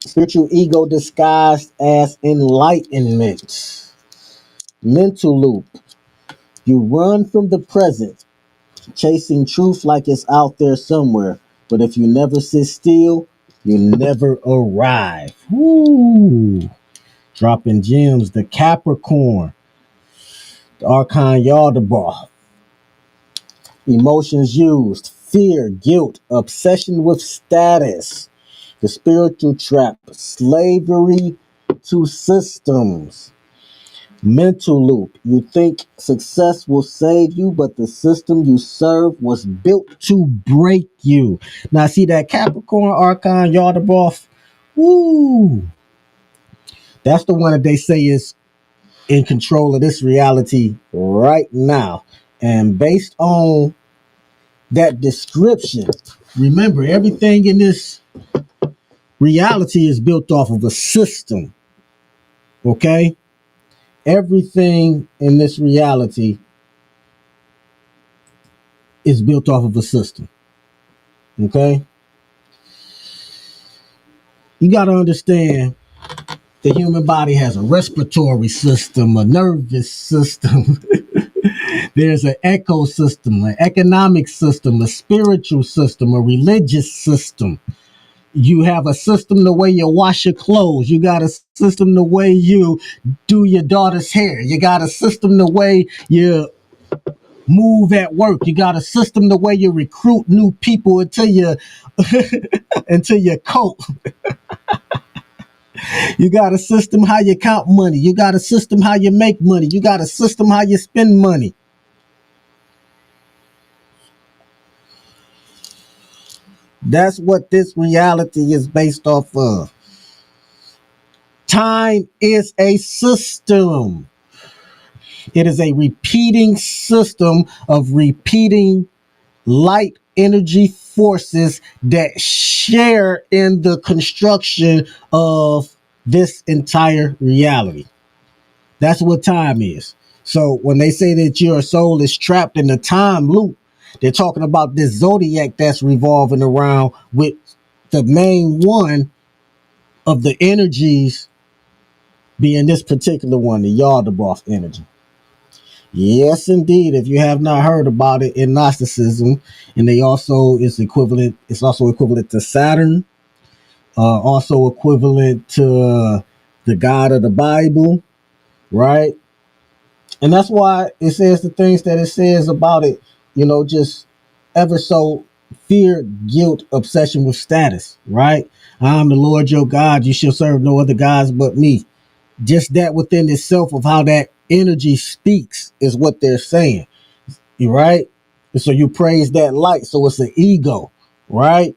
spiritual ego disguised as enlightenment, mental loop. You run from the present, chasing truth like it's out there somewhere. But if you never sit still, you never arrive. Woo. Dropping gems, the Capricorn, the Archon Yaldabaoth. Emotions used, fear, guilt, obsession with status, the spiritual trap, slavery to systems, mental loop. You think success will save you, but the system you serve was built to break you. Now, see that Capricorn Archon Yaldabaoth? Woo! That's the one that they say is in control of this reality right now. And based on that description, remember, everything in this reality is built off of a system. Okay? Everything in this reality is built off of a system. Okay? You got to understand the human body has a respiratory system, a nervous system. There's an ecosystem, an economic system, a spiritual system, a religious system. You have a system the way you wash your clothes. You got a system the way you do your daughter's hair. You got a system the way you move at work. You got a system the way you recruit new people into your into your cult. You got a system how you count money. You got a system how you make money. You got a system how you spend money. That's what this reality is based off of. Time is a system. It is a repeating system of repeating light energy forces that share in the construction of this entire reality. That's what time is. So when they say that your soul is trapped in the time loop, they're talking about this zodiac that's revolving around with the main one of the energies being this particular one, the Yaldabaoth energy. Yes, indeed. If you have not heard about it in Gnosticism, and they also is equivalent, it's also equivalent to Saturn, also equivalent to the God of the Bible, right? And that's why it says the things that it says about it, just ever so fear, guilt, obsession with status, right? I am the Lord your God. You shall serve no other gods but me. Just that within itself of how that energy speaks is what they're saying, right? And so you praise that light. So it's an ego, right?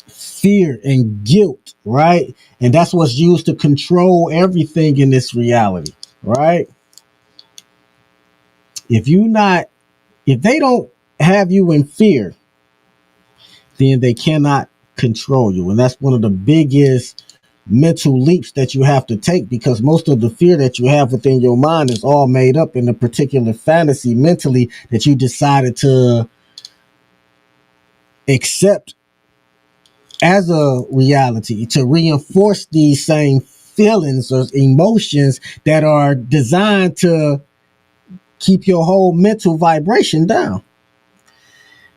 Fear and guilt, right? And that's what's used to control everything in this reality, right? If they don't have you in fear, then they cannot control you. And that's one of the biggest mental leaps that you have to take, because most of the fear that you have within your mind is all made up in a particular fantasy mentally that you decided to accept as a reality to reinforce these same feelings or emotions that are designed to keep your whole mental vibration down.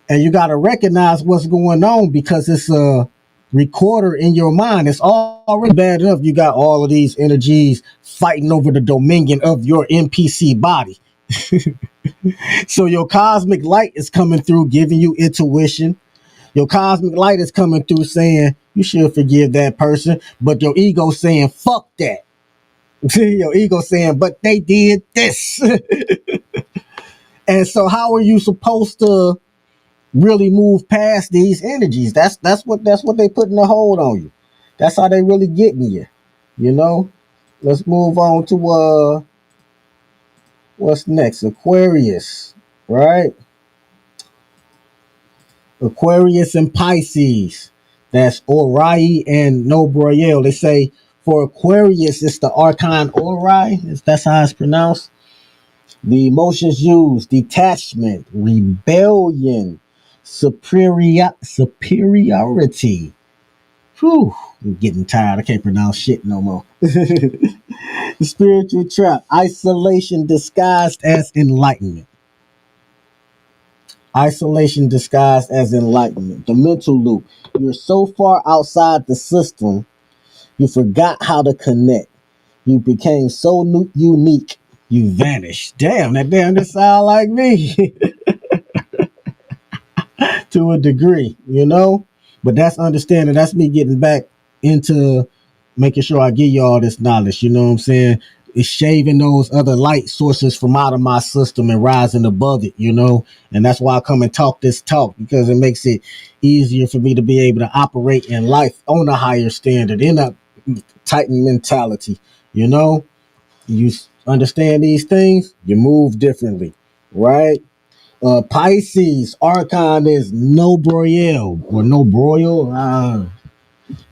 And you got to recognize what's going on, because it's a recorder in your mind. It's already bad enough you got all of these energies fighting over the dominion of your NPC body. So your cosmic light is coming through, giving you intuition. Your cosmic light is coming through saying you should forgive that person, but your ego saying fuck that. Your ego saying, but they did this. And so how are you supposed to really move past these energies? That's what they putting a hold on you. That's how they really getting you. Let's move on to what's next? Aquarius, right? Aquarius and Pisces. That's Orion and Nobriel. They say for Aquarius, it's the Archon Orion. That's how it's pronounced. The emotions used: detachment, rebellion, superiority. Whew, I'm getting tired. I can't pronounce shit no more. The spiritual trap, isolation disguised as enlightenment. Isolation disguised as enlightenment. The mental loop. You're so far outside the system, you forgot how to connect. You became so unique, you vanished. Damn, that sound like me to a degree, you know? But that's understanding. That's me getting back into making sure I give you all this knowledge. You know what I'm saying? It's shaving those other light sources from out of my system and rising above it, you know? And that's why I come and talk this talk, because it makes it easier for me to be able to operate in life on a higher standard, in a Titan mentality, you know? You understand these things, you move differently, right? Pisces, Archon is no broyel or no broil.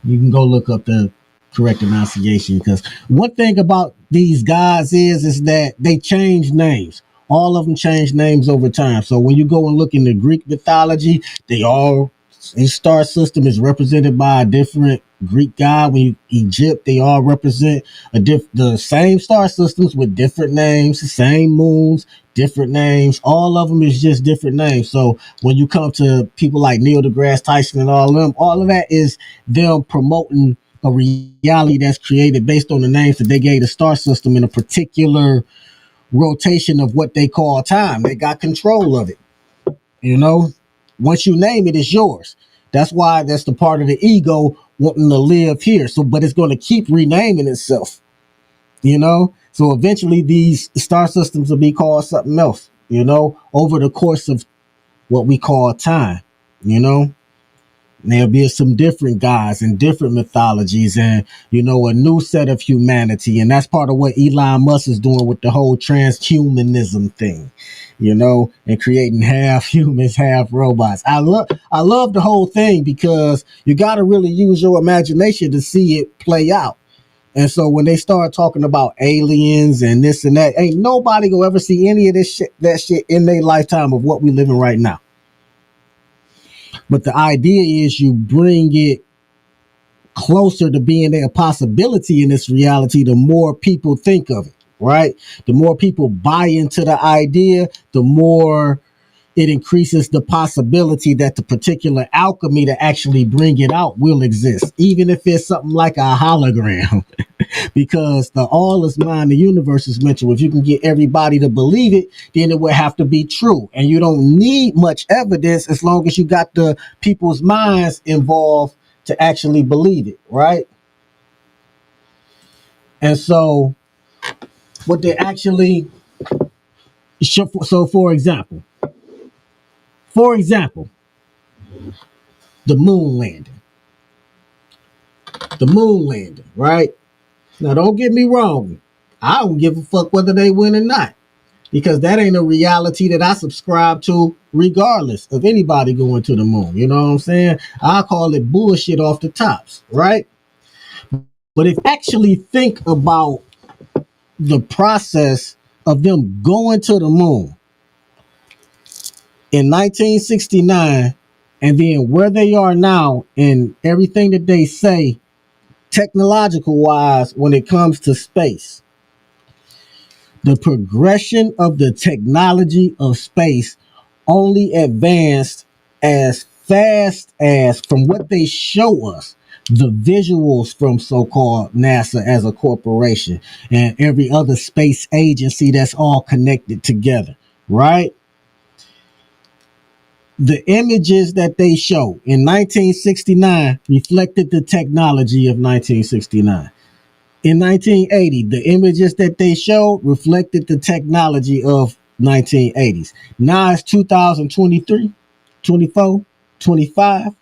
You can go look up the correct enunciation, because one thing about these guys is that they change names. All of them change names over time. So when you go and look into Greek mythology, each star system is represented by a different Greek god. When you Egypt, they all represent the same star systems with different names, the same moons, different names. All of them is just different names. So when you come to people like Neil deGrasse Tyson and all of them, all of that is them promoting a reality that's created based on the names that they gave the star system in a particular rotation of what they call time. They got control of it. You know, once you name it, it's yours. That's why that's the part of the ego wanting to live here. So, but it's going to keep renaming itself, you know? So eventually these star systems will be called something else, you know, over the course of what we call time, you know? There'll be some different gods and different mythologies and, you know, a new set of humanity. And that's part of what Elon Musk is doing with the whole transhumanism thing, you know, and creating half humans, half robots. I love the whole thing, because you got to really use your imagination to see it play out. And so when they start talking about aliens and this and that, ain't nobody gonna ever see any of that shit in their lifetime of what we living right now. But the idea is you bring it closer to being a possibility in this reality, the more people think of it, right? The more people buy into the idea, the more it increases the possibility that the particular alchemy to actually bring it out will exist, even if it's something like a hologram. Because the all is mind, the universe is mental. If you can get everybody to believe it, then it would have to be true. And you don't need much evidence as long as you got the people's minds involved to actually believe it, right? And so what they actually show, so for example, the moon landing. The moon landing, right? Now, don't get me wrong. I don't give a fuck whether they win or not, because that ain't a reality that I subscribe to, regardless of anybody going to the moon. You know what I'm saying? I call it bullshit off the tops, right? But if you actually think about the process of them going to the moon in 1969, and then where they are now and everything that they say technological wise when it comes to space, the progression of the technology of space only advanced as fast as, from what they show us, the visuals from so-called NASA as a corporation and every other space agency that's all connected together, right? The images that they show in 1969 reflected the technology of 1969. In 1980, the images that they showed reflected the technology of 1980s. Now it's 2023, 24, 25,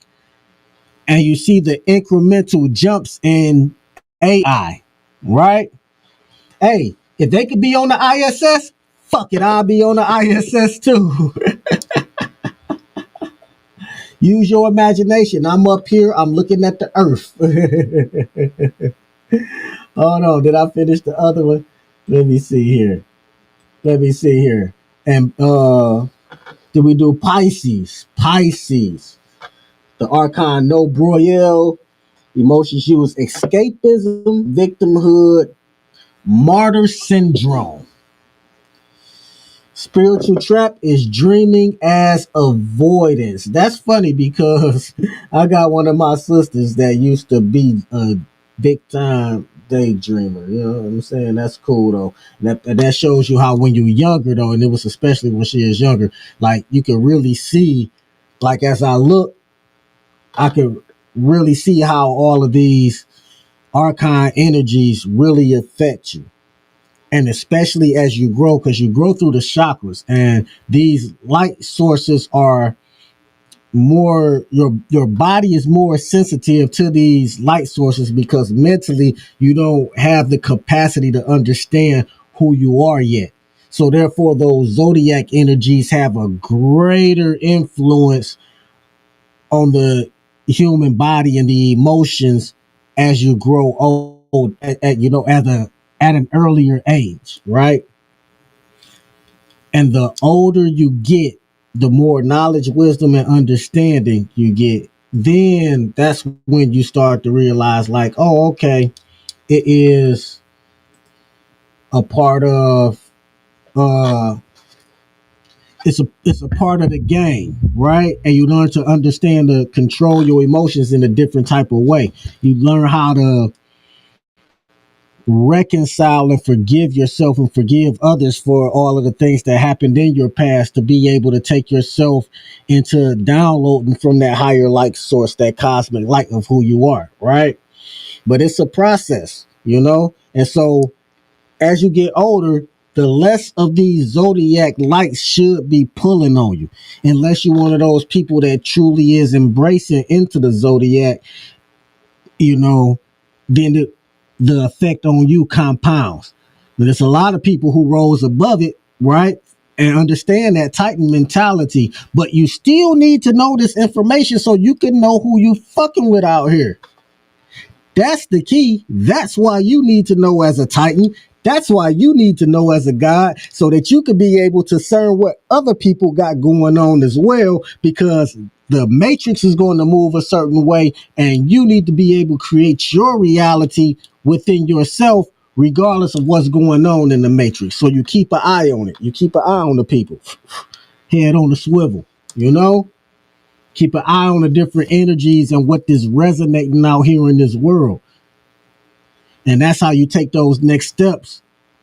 and you see the incremental jumps in AI, right? Hey, if they could be on the ISS, fuck it, I'll be on the ISS too. Use your imagination. I'm up here, I'm looking at the earth. Oh no, did I finish the other one? Let me see here. And did we do Pisces? Pisces. The Archon no broyel. Emotions use escapism, victimhood, martyr syndrome. Spiritual trap is dreaming as avoidance. That's funny, because I got one of my sisters that used to be a big time daydreamer. You know what I'm saying? That's cool though. That shows you how when you're younger though, and it was especially when she is younger, like you can really see, like as I look, I could really see how all of these archon energies really affect you. And especially as you grow, because you grow through the chakras, and these light sources are more, your body is more sensitive to these light sources because mentally you don't have the capacity to understand who you are yet. So therefore those zodiac energies have a greater influence on the human body and the emotions as you grow old at an earlier age, right? And the older you get, the more knowledge, wisdom, and understanding you get. Then that's when you start to realize, like, oh, okay, it is a part of it's a part of the game, right? And you learn to understand to control your emotions in a different type of way. You learn how to reconcile and forgive yourself and forgive others for all of the things that happened in your past, to be able to take yourself into downloading from that higher light source, that cosmic light of who you are, right? But it's a process, you know? And so as you get older, the less of these zodiac lights should be pulling on you, unless you're one of those people that truly is embracing into the zodiac, you know, then the effect on you compounds. But there's a lot of people who rose above it, right? And understand that Titan mentality, but you still need to know this information so you can know who you fucking with out here. That's the key. That's why you need to know as a Titan. That's why you need to know as a God, so that you can be able to discern what other people got going on as well, because the matrix is going to move a certain way, and you need to be able to create your reality within yourself, regardless of what's going on in the matrix. So you keep an eye on it. You keep an eye on the people. Head on the swivel, you know? Keep an eye on the different energies and what is resonating out here in this world. And that's how you take those next steps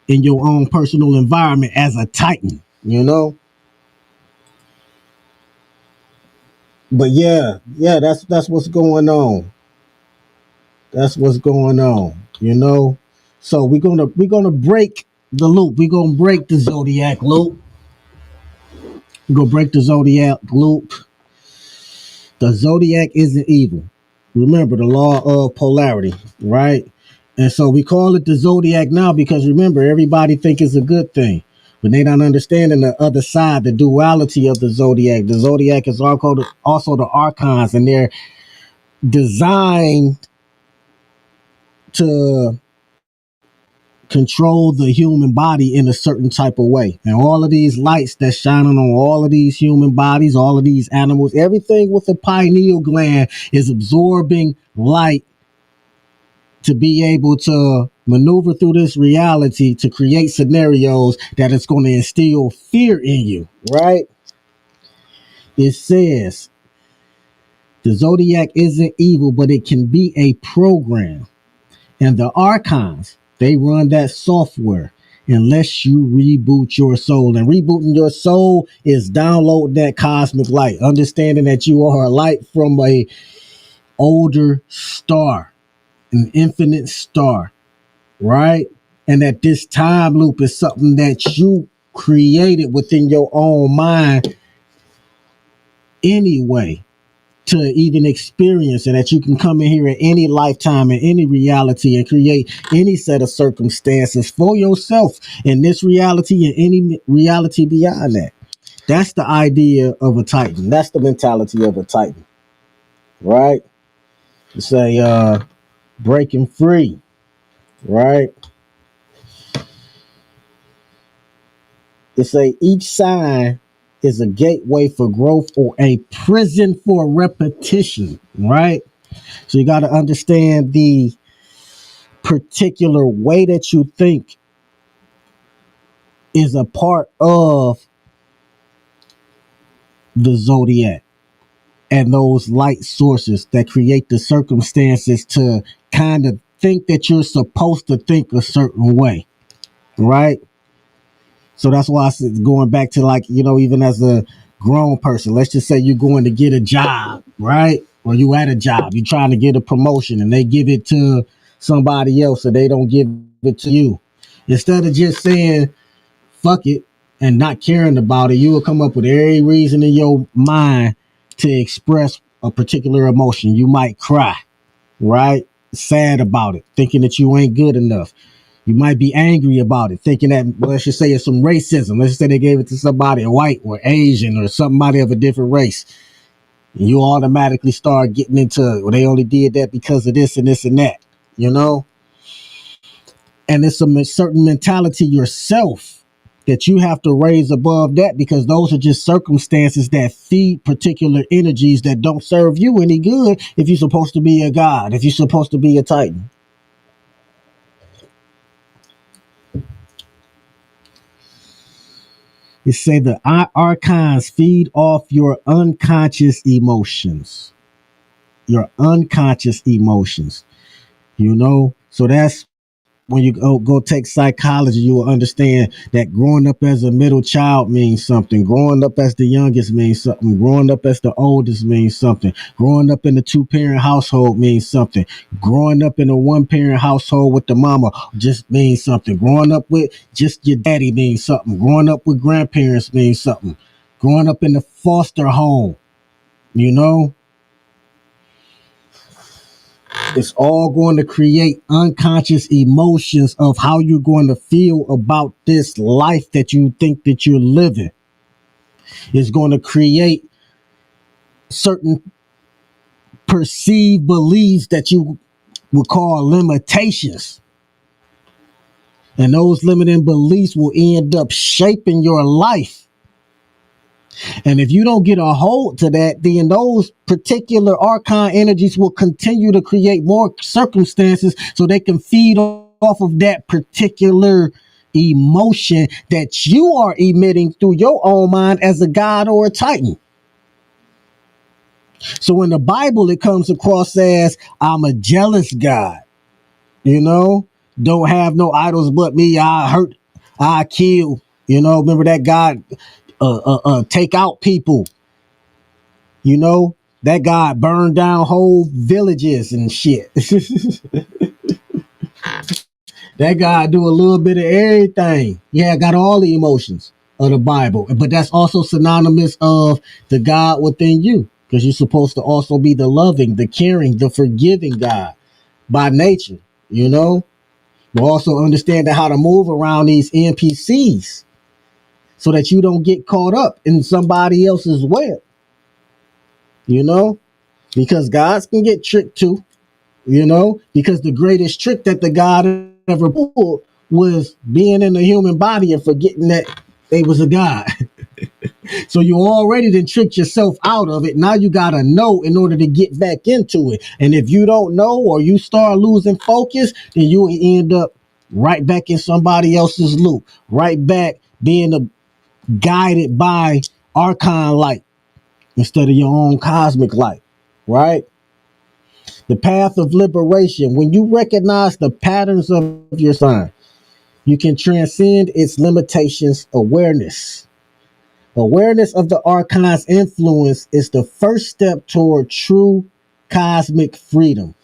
in your own personal environment as a Titan, you know? But yeah, that's what's going on. That's what's going on, you know? So we're gonna break the loop. We're gonna break the zodiac loop. We're gonna break the zodiac loop. The zodiac isn't evil. Remember the law of polarity, right? And so we call it the zodiac now because remember, everybody think it's a good thing, but they don't understand the other side, the duality of the zodiac. The zodiac is also the archons, and they're designed to control the human body in a certain type of way. And all of these lights that's shining on all of these human bodies, all of these animals, everything with the pineal gland is absorbing light to be able to maneuver through this reality to create scenarios that is going to instill fear in you, right? It says the zodiac isn't evil, but it can be a program. And the archons, they run that software unless you reboot your soul. And rebooting your soul is download that cosmic light, understanding that you are a light from a older star, an infinite star, right? And that this time loop is something that you created within your own mind anyway, to even experience, and that you can come in here at any lifetime, in any reality, and create any set of circumstances for yourself in this reality and any reality beyond that. That's the idea of a Titan. That's the mentality of a Titan, right? You say breaking free, right? They say each sign is a gateway for growth or a prison for repetition, right? So you got to understand the particular way that you think is a part of the zodiac and those light sources that create the circumstances to kind of think that you're supposed to think a certain way, right? So that's why I said, going back to, like, even as a grown person, let's just say you're going to get a job, right? Or you at a job, you're trying to get a promotion and they give it to somebody else or they don't give it to you. Instead of just saying, fuck it, and not caring about it, you will come up with every reason in your mind to express a particular emotion. You might cry, right? Sad about it, thinking that you ain't good enough. You might be angry about it, thinking that, well, let's just say it's some racism. Let's just say they gave it to somebody white or Asian or somebody of a different race. And you automatically start getting into, well, they only did that because of this and this and that, you know? And it's a certain mentality yourself that you have to raise above that, because those are just circumstances that feed particular energies that don't serve you any good if you're supposed to be a god, if you're supposed to be a titan. It say the archons feed off your unconscious emotions. Your unconscious emotions. So that's when you go take psychology, you will understand that growing up as a middle child means something. Growing up as the youngest means something. Growing up as the oldest means something. Growing up in a 2-parent household means something. Growing up in a 1-parent household with the mama just means something. Growing up with just your daddy means something. Growing up with grandparents means something. Growing up in the foster home, you know, it's all going to create unconscious emotions of how you're going to feel about this life that you think that you're living. It's going to create certain perceived beliefs that you would call limitations. And those limiting beliefs will end up shaping your life. And if you don't get a hold to that, then those particular archon energies will continue to create more circumstances so they can feed off of that particular emotion that you are emitting through your own mind as a god or a titan. So in the Bible, it comes across as, I'm a jealous God, don't have no idols but me. I hurt, I kill, remember that God take out people, that God burned down whole villages and shit. That God do a little bit of everything. Yeah, got all the emotions of the Bible, but that's also synonymous of the God within you, because you're supposed to also be the loving, the caring, the forgiving God by nature, but also understanding how to move around these NPCs so that you don't get caught up in somebody else's web, because gods can get tricked too, because the greatest trick that the God ever pulled was being in the human body and forgetting that they was a God. So you already done tricked yourself out of it. Now you got to know in order to get back into it. And if you don't know, or you start losing focus, then you will end up right back in somebody else's loop, right back being guided by archon light instead of your own cosmic light, right? The path of liberation. When you recognize the patterns of your sign, you can transcend its limitations. Awareness of the archon's influence is the first step toward true cosmic freedom.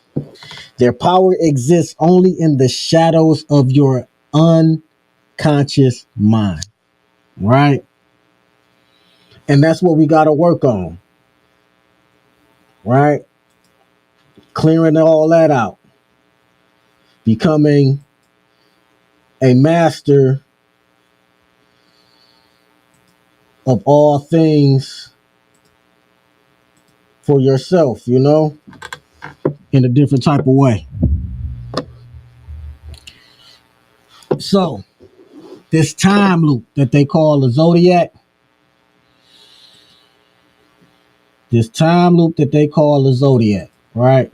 Their power exists only in the shadows of your unconscious mind, right? And that's what we got to work on, right? Clearing all that out. Becoming a master of all things for yourself, in a different type of way. So, this time loop that they call the Zodiac, right?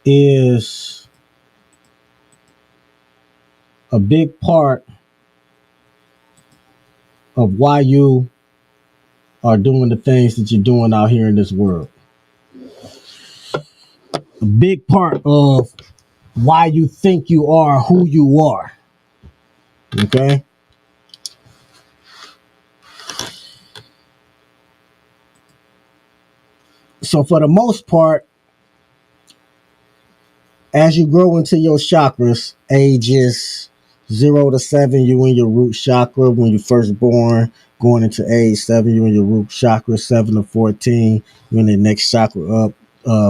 Is a big part of why you are doing the things that you're doing out here in this world. A big part of why you think you are who you are. Okay? So for the most part, as you grow into your chakras, ages 0 to 7, you in your root chakra when you're first born. Going into age 7, you in your root chakra. 7 to 14, you in the next chakra up.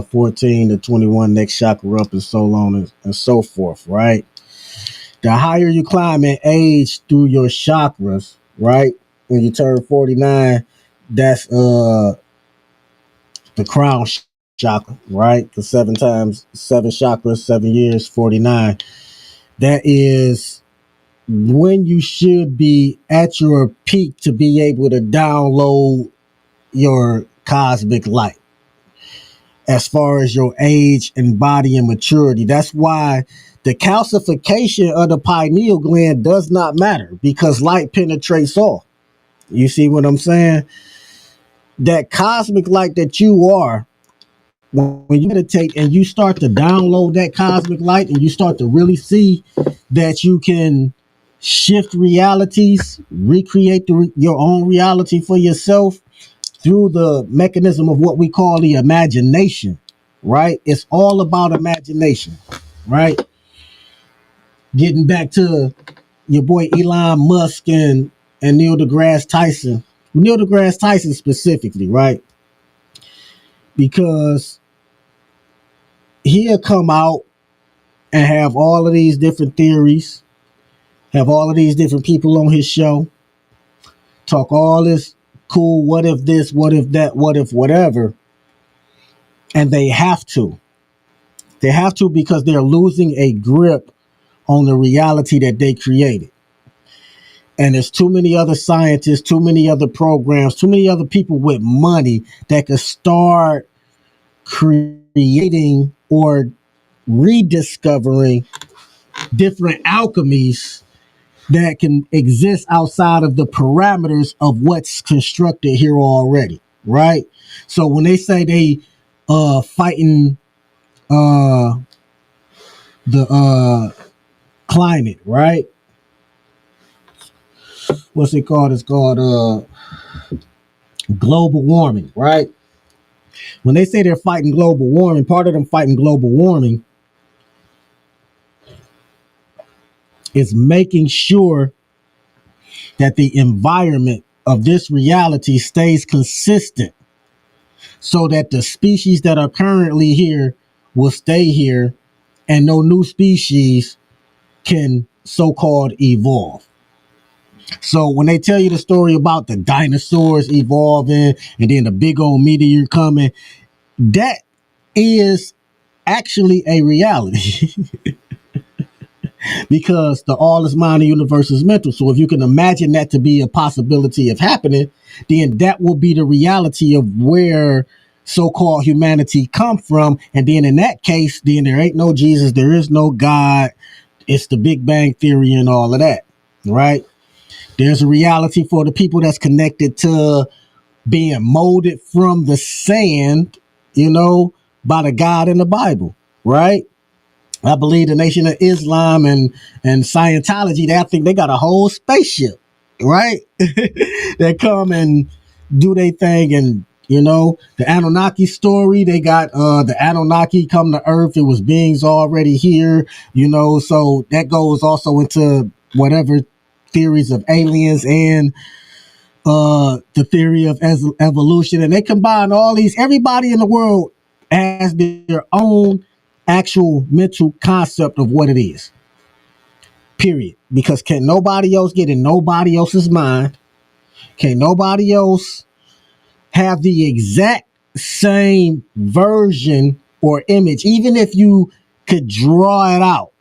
14 to 21, next chakra up, and so on and so forth, right? The higher you climb in age through your chakras, right? When you turn 49, that's the crown chakra, right? The 7 times 7 chakras, 7 years, 49. That is when you should be at your peak to be able to download your cosmic light as far as your age and body and maturity. That's why the calcification of the pineal gland does not matter, because light penetrates all. You see what I'm saying? That cosmic light that you are, when you meditate and you start to download that cosmic light and you start to really see that you can shift realities, recreate your own reality for yourself through the mechanism of what we call the imagination, right? It's all about imagination, right? Getting back to your boy Elon Musk and Neil deGrasse Tyson. Neil deGrasse Tyson specifically, right? Because he'll come out and have all of these different theories, have all of these different people on his show, talk all this cool, what if this, what if that, what if whatever. And they have to. They have to, because they're losing a grip on the reality that they created. And there's too many other scientists, too many other programs, too many other people with money that could start creating or rediscovering different alchemies that can exist outside of the parameters of what's constructed here already, right? So when they say they fighting the climate, right? What's it called? It's called global warming, right? When they say they're fighting global warming, part of them fighting global warming is making sure that the environment of this reality stays consistent, so that the species that are currently here will stay here and no new species can so-called evolve. So when they tell you the story about the dinosaurs evolving and then the big old meteor coming, that is actually a reality. Because the all is mind, the universe is mental. So if you can imagine that to be a possibility of happening, then that will be the reality of where so-called humanity come from. And then in that case, then there ain't no Jesus, there is no God. It's the Big Bang Theory and all of that, right? There's a reality for the people that's connected to being molded from the sand, by the God in the Bible, right? I believe the Nation of Islam and Scientology, I think they got a whole spaceship, right? They come and do their thing. And, the Anunnaki story, they got the Anunnaki come to Earth. It was beings already here, so that goes also into whatever theories of aliens and the theory of evolution. And they combine all these, everybody in the world has their own actual mental concept of what it is, period. Because can nobody else get in nobody else's mind? Can nobody else have the exact same version or image, even if you could draw it out,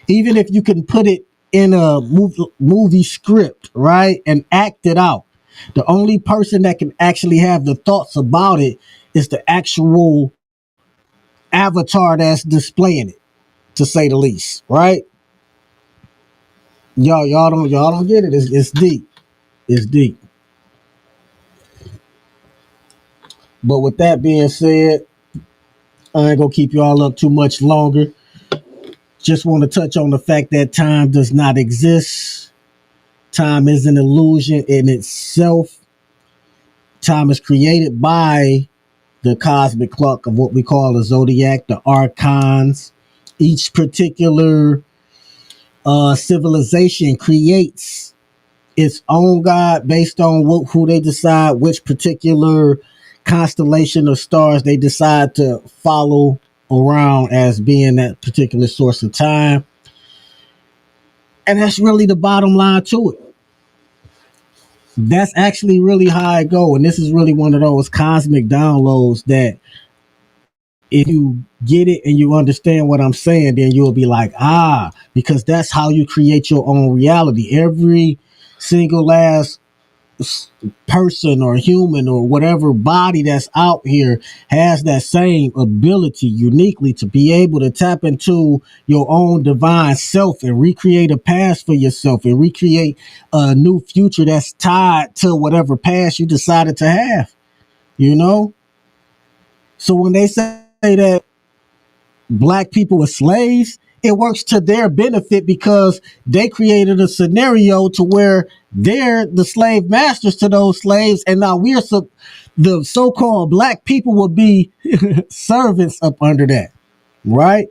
even if you can put it in a movie script, right, and act it out? The only person that can actually have the thoughts about it is the actual avatar that's displaying it, to say the least, right? Y'all don't get it. It's deep. It's deep. But with that being said, I ain't gonna keep y'all up too much longer. Just want to touch on the fact that time does not exist. Time is an illusion in itself. Time is created by the cosmic clock of what we call the Zodiac, the Archons. Each particular civilization creates its own god based on who they decide, which particular constellation of stars they decide to follow around as being that particular source of time. And that's really the bottom line to it. That's actually really how I go. And this is really one of those cosmic downloads that if you get it and you understand what I'm saying, then you'll be like, because that's how you create your own reality. Every single last person or human or whatever body that's out here has that same ability uniquely to be able to tap into your own divine self and recreate a past for yourself and recreate a new future that's tied to whatever past you decided to have, you know? So when they say that black people were slaves, it works to their benefit because they created a scenario to where they're the slave masters to those slaves, and now the so-called black people will be servants up under that, right?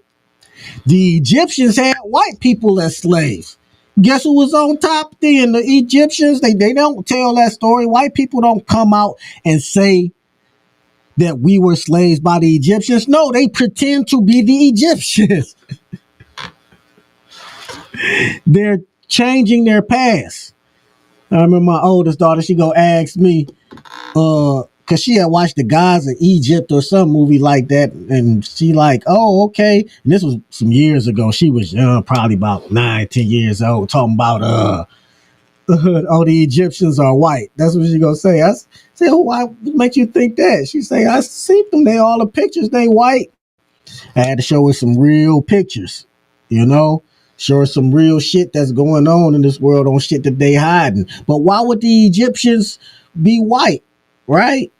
The Egyptians had white people as slaves. Guess who was on top then? The Egyptians. They don't tell that story. White people don't come out and say that we were slaves by the Egyptians. No, they pretend to be the Egyptians. They're changing their past. I remember my oldest daughter, she go ask me, cause she had watched The Gods of Egypt or some movie like that, and she like, oh, okay. And this was some years ago. She was young, probably about 9-10 years old, talking about oh, the Egyptians are white. That's what she gonna say. I say, oh, why make you think that? She say, I see them. They all the pictures, they white. I had to show her some real pictures, you know. Show her some real shit that's going on in this world on shit that they hiding. But why would the Egyptians be white, right?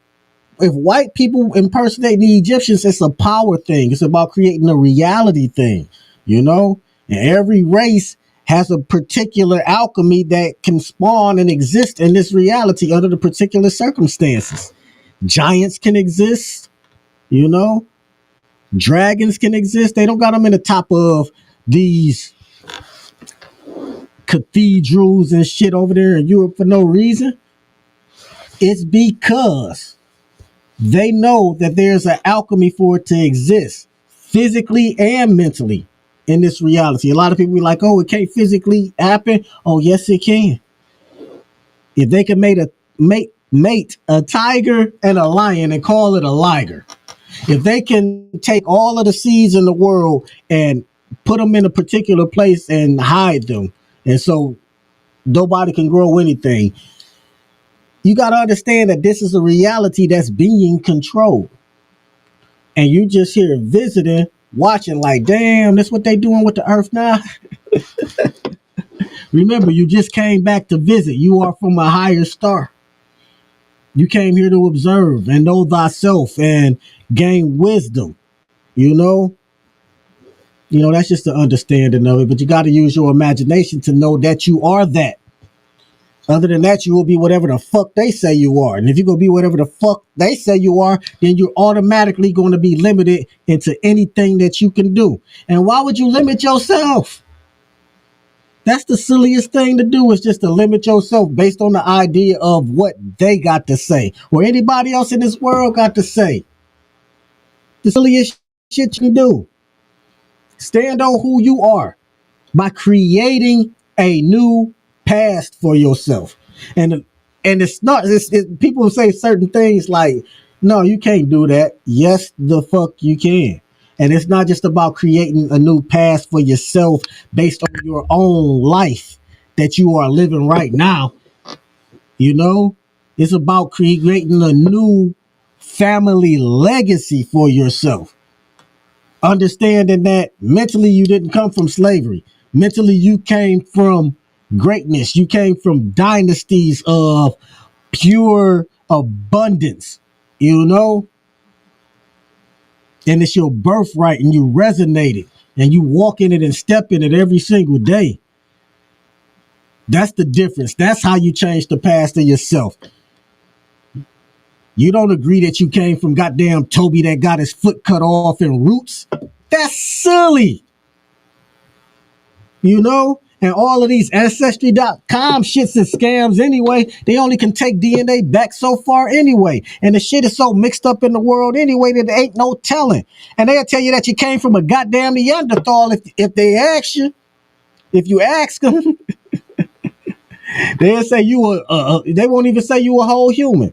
If white people impersonate the Egyptians, it's a power thing. It's about creating a reality thing, you know? And every race has a particular alchemy that can spawn and exist in this reality under the particular circumstances. Giants can exist, you know? Dragons can exist. They don't got them in the top of these cathedrals and shit over there in Europe for no reason. It's because they know that there's an alchemy for it to exist physically and mentally in this reality. A lot of people be like, oh, it can't physically happen. Oh, yes, it can. If they can mate a tiger and a lion and call it a liger. If they can take all of the seeds in the world and put them in a particular place and hide them, and so nobody can grow anything. You got to understand that this is a reality that's being controlled. And you just here visiting, watching like, damn, that's what they doing with the earth now. Remember, you just came back to visit. You are from a higher star. You came here to observe and know thyself and gain wisdom, you know? You know, that's just the understanding of it. But you got to use your imagination to know that you are that. Other than that, you will be whatever the fuck they say you are. And if you're going to be whatever the fuck they say you are, then you're automatically going to be limited into anything that you can do. And why would you limit yourself? That's the silliest thing to do, is just to limit yourself based on the idea of what they got to say or anybody else in this world got to say. The silliest shit you can do. Stand on who you are by creating a new past for yourself. And it's not, people say certain things like, no, you can't do that. Yes, the fuck you can. And it's not just about creating a new past for yourself based on your own life that you are living right now. You know, it's about creating a new family legacy for yourself. Understanding that mentally you didn't come from slavery. Mentally you came from greatness. You came from dynasties of pure abundance. you know, and it's your birthright and you resonate it and you walk in it and step in it every single day. That's the difference. That's how you change the past of yourself. You don't agree that you came from goddamn Toby that got his foot cut off in Roots. That's silly. You know? And all of these Ancestry.com shits and scams anyway, they only can take DNA back so far anyway. And the shit is so mixed up in the world anyway that there ain't no telling. And they'll tell you that you came from a goddamn Neanderthal if they ask you. If you ask them, they'll say you were, they won't even say you a whole human.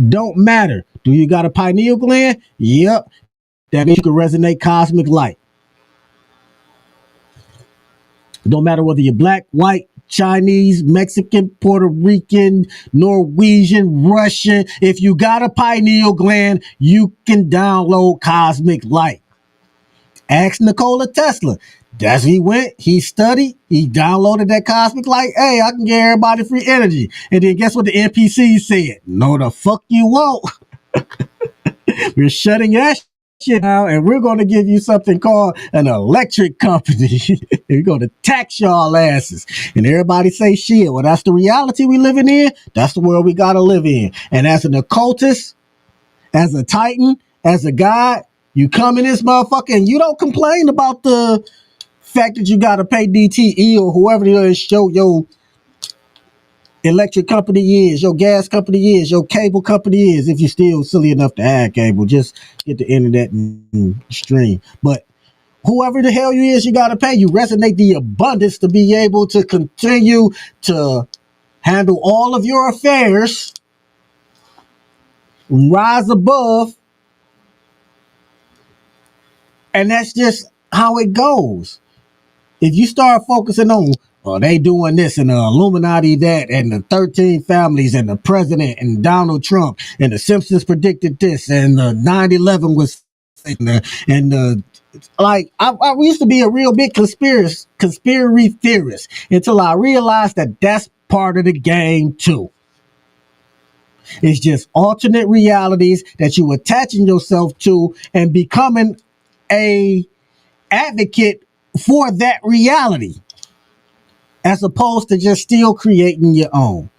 Don't matter. Do you got a pineal gland? Yep. That means you can resonate cosmic light. Don't matter whether you're black, white, Chinese, Mexican, Puerto Rican, Norwegian, Russian. If you got a pineal gland, you can download cosmic light. Ask Nikola Tesla. That's he went, he studied, he downloaded that cosmic light. Hey, I can give everybody free energy. And then guess what the NPC said? No, the fuck you won't. We're shutting that shit down and we're going to give you something called an electric company. We're going to tax y'all asses. And everybody say shit. Well, that's the reality we living in. That's the world we got to live in. And as an occultist, as a titan, as a god, you come in this motherfucker and you don't complain about the fact that you got to pay DTE or whoever it is, your electric company is, your gas company is, your cable company is. If you're still silly enough to have cable, just get the internet and stream. But whoever the hell you is, you got to pay. You resonate the abundance to be able to continue to handle all of your affairs, rise above, and that's just how it goes. If you start focusing on, oh, they doing this and the Illuminati that and the 13 families and the president and Donald Trump and the Simpsons predicted this and the 9/11 was like I used to be a real big conspiracy theorist until I realized that that's part of the game too. It's just alternate realities that you attaching yourself to and becoming a advocate for that reality, as opposed to just still creating your own.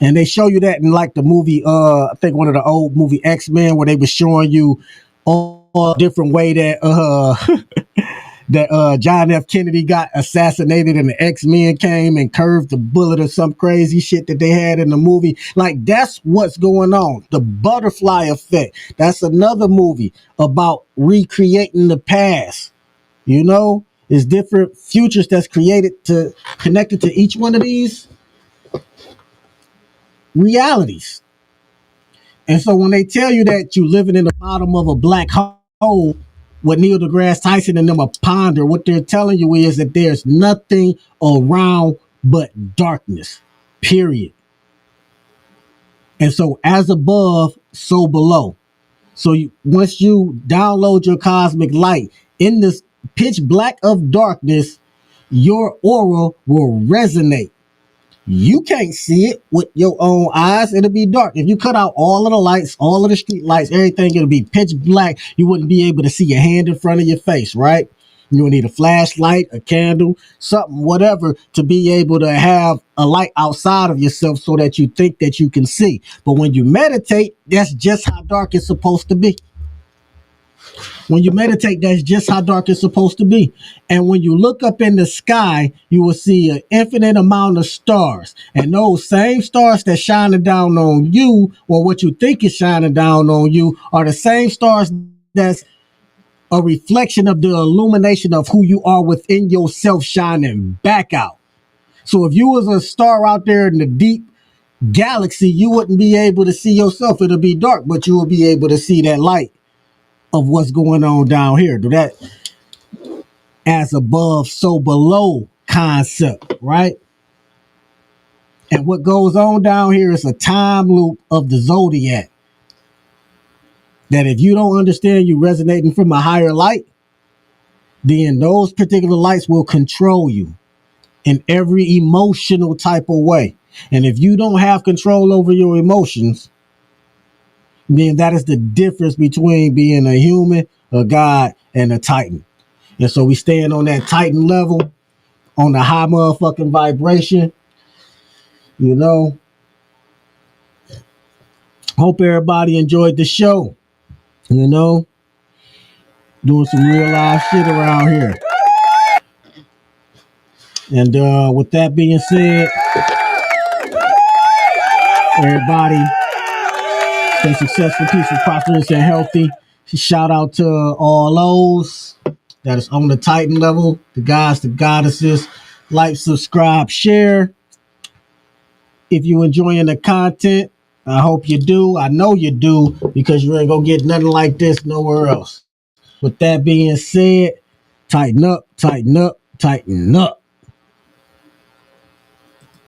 And they show you that in like the movie, I think one of the old movie X-Men, where they were showing you all different way that that John F. Kennedy got assassinated and the X-Men came and curved the bullet or some crazy shit that they had in the movie. Like, that's what's going on. The butterfly effect. That's another movie about recreating the past. You know, it's different futures that's connected to each one of these realities. And so when they tell you that you're living in the bottom of a black hole with Neil deGrasse Tyson and them a ponder, what they're telling you is that there's nothing around but darkness, period. And so as above, so below. So once you download your cosmic light in this pitch black of darkness, your aura will resonate. You can't see it with your own eyes. It'll be dark. If you cut out all of the lights, all of the street lights, everything, it'll be pitch black. You wouldn't be able to see your hand in front of your face, right? You would need a flashlight, a candle, something, whatever, to be able to have a light outside of yourself so that you think that you can see. But when you meditate, that's just how dark it's supposed to be. When you meditate, that's just how dark it's supposed to be. And when you look up in the sky, you will see an infinite amount of stars. And those same stars that's shining down on you, or what you think is shining down on you, are the same stars that's a reflection of the illumination of who you are within yourself shining back out. So if you was a star out there in the deep galaxy, you wouldn't be able to see yourself. It'll be dark, but you will be able to see that light of what's going on down here. Do that as above, so below concept, right? And what goes on down here is a time loop of the Zodiac. That if you don't understand you resonating from a higher light, then those particular lights will control you in every emotional type of way. And if you don't have control over your emotions, Then that is the difference between being a human, a god, and a titan. And so we stand on that titan level, on the high motherfucking vibration. You know, hope everybody enjoyed the show. You know, doing some real life shit around here. And with that being said, everybody stay successful, peaceful, prosperous, and healthy. Shout out to all those that is on the Titan level, the guys, the goddesses. Like, subscribe, share. If you enjoying the content, I hope you do. I know you do, because you ain't gonna get nothing like this nowhere else. With that being said, tighten up, tighten up, tighten up.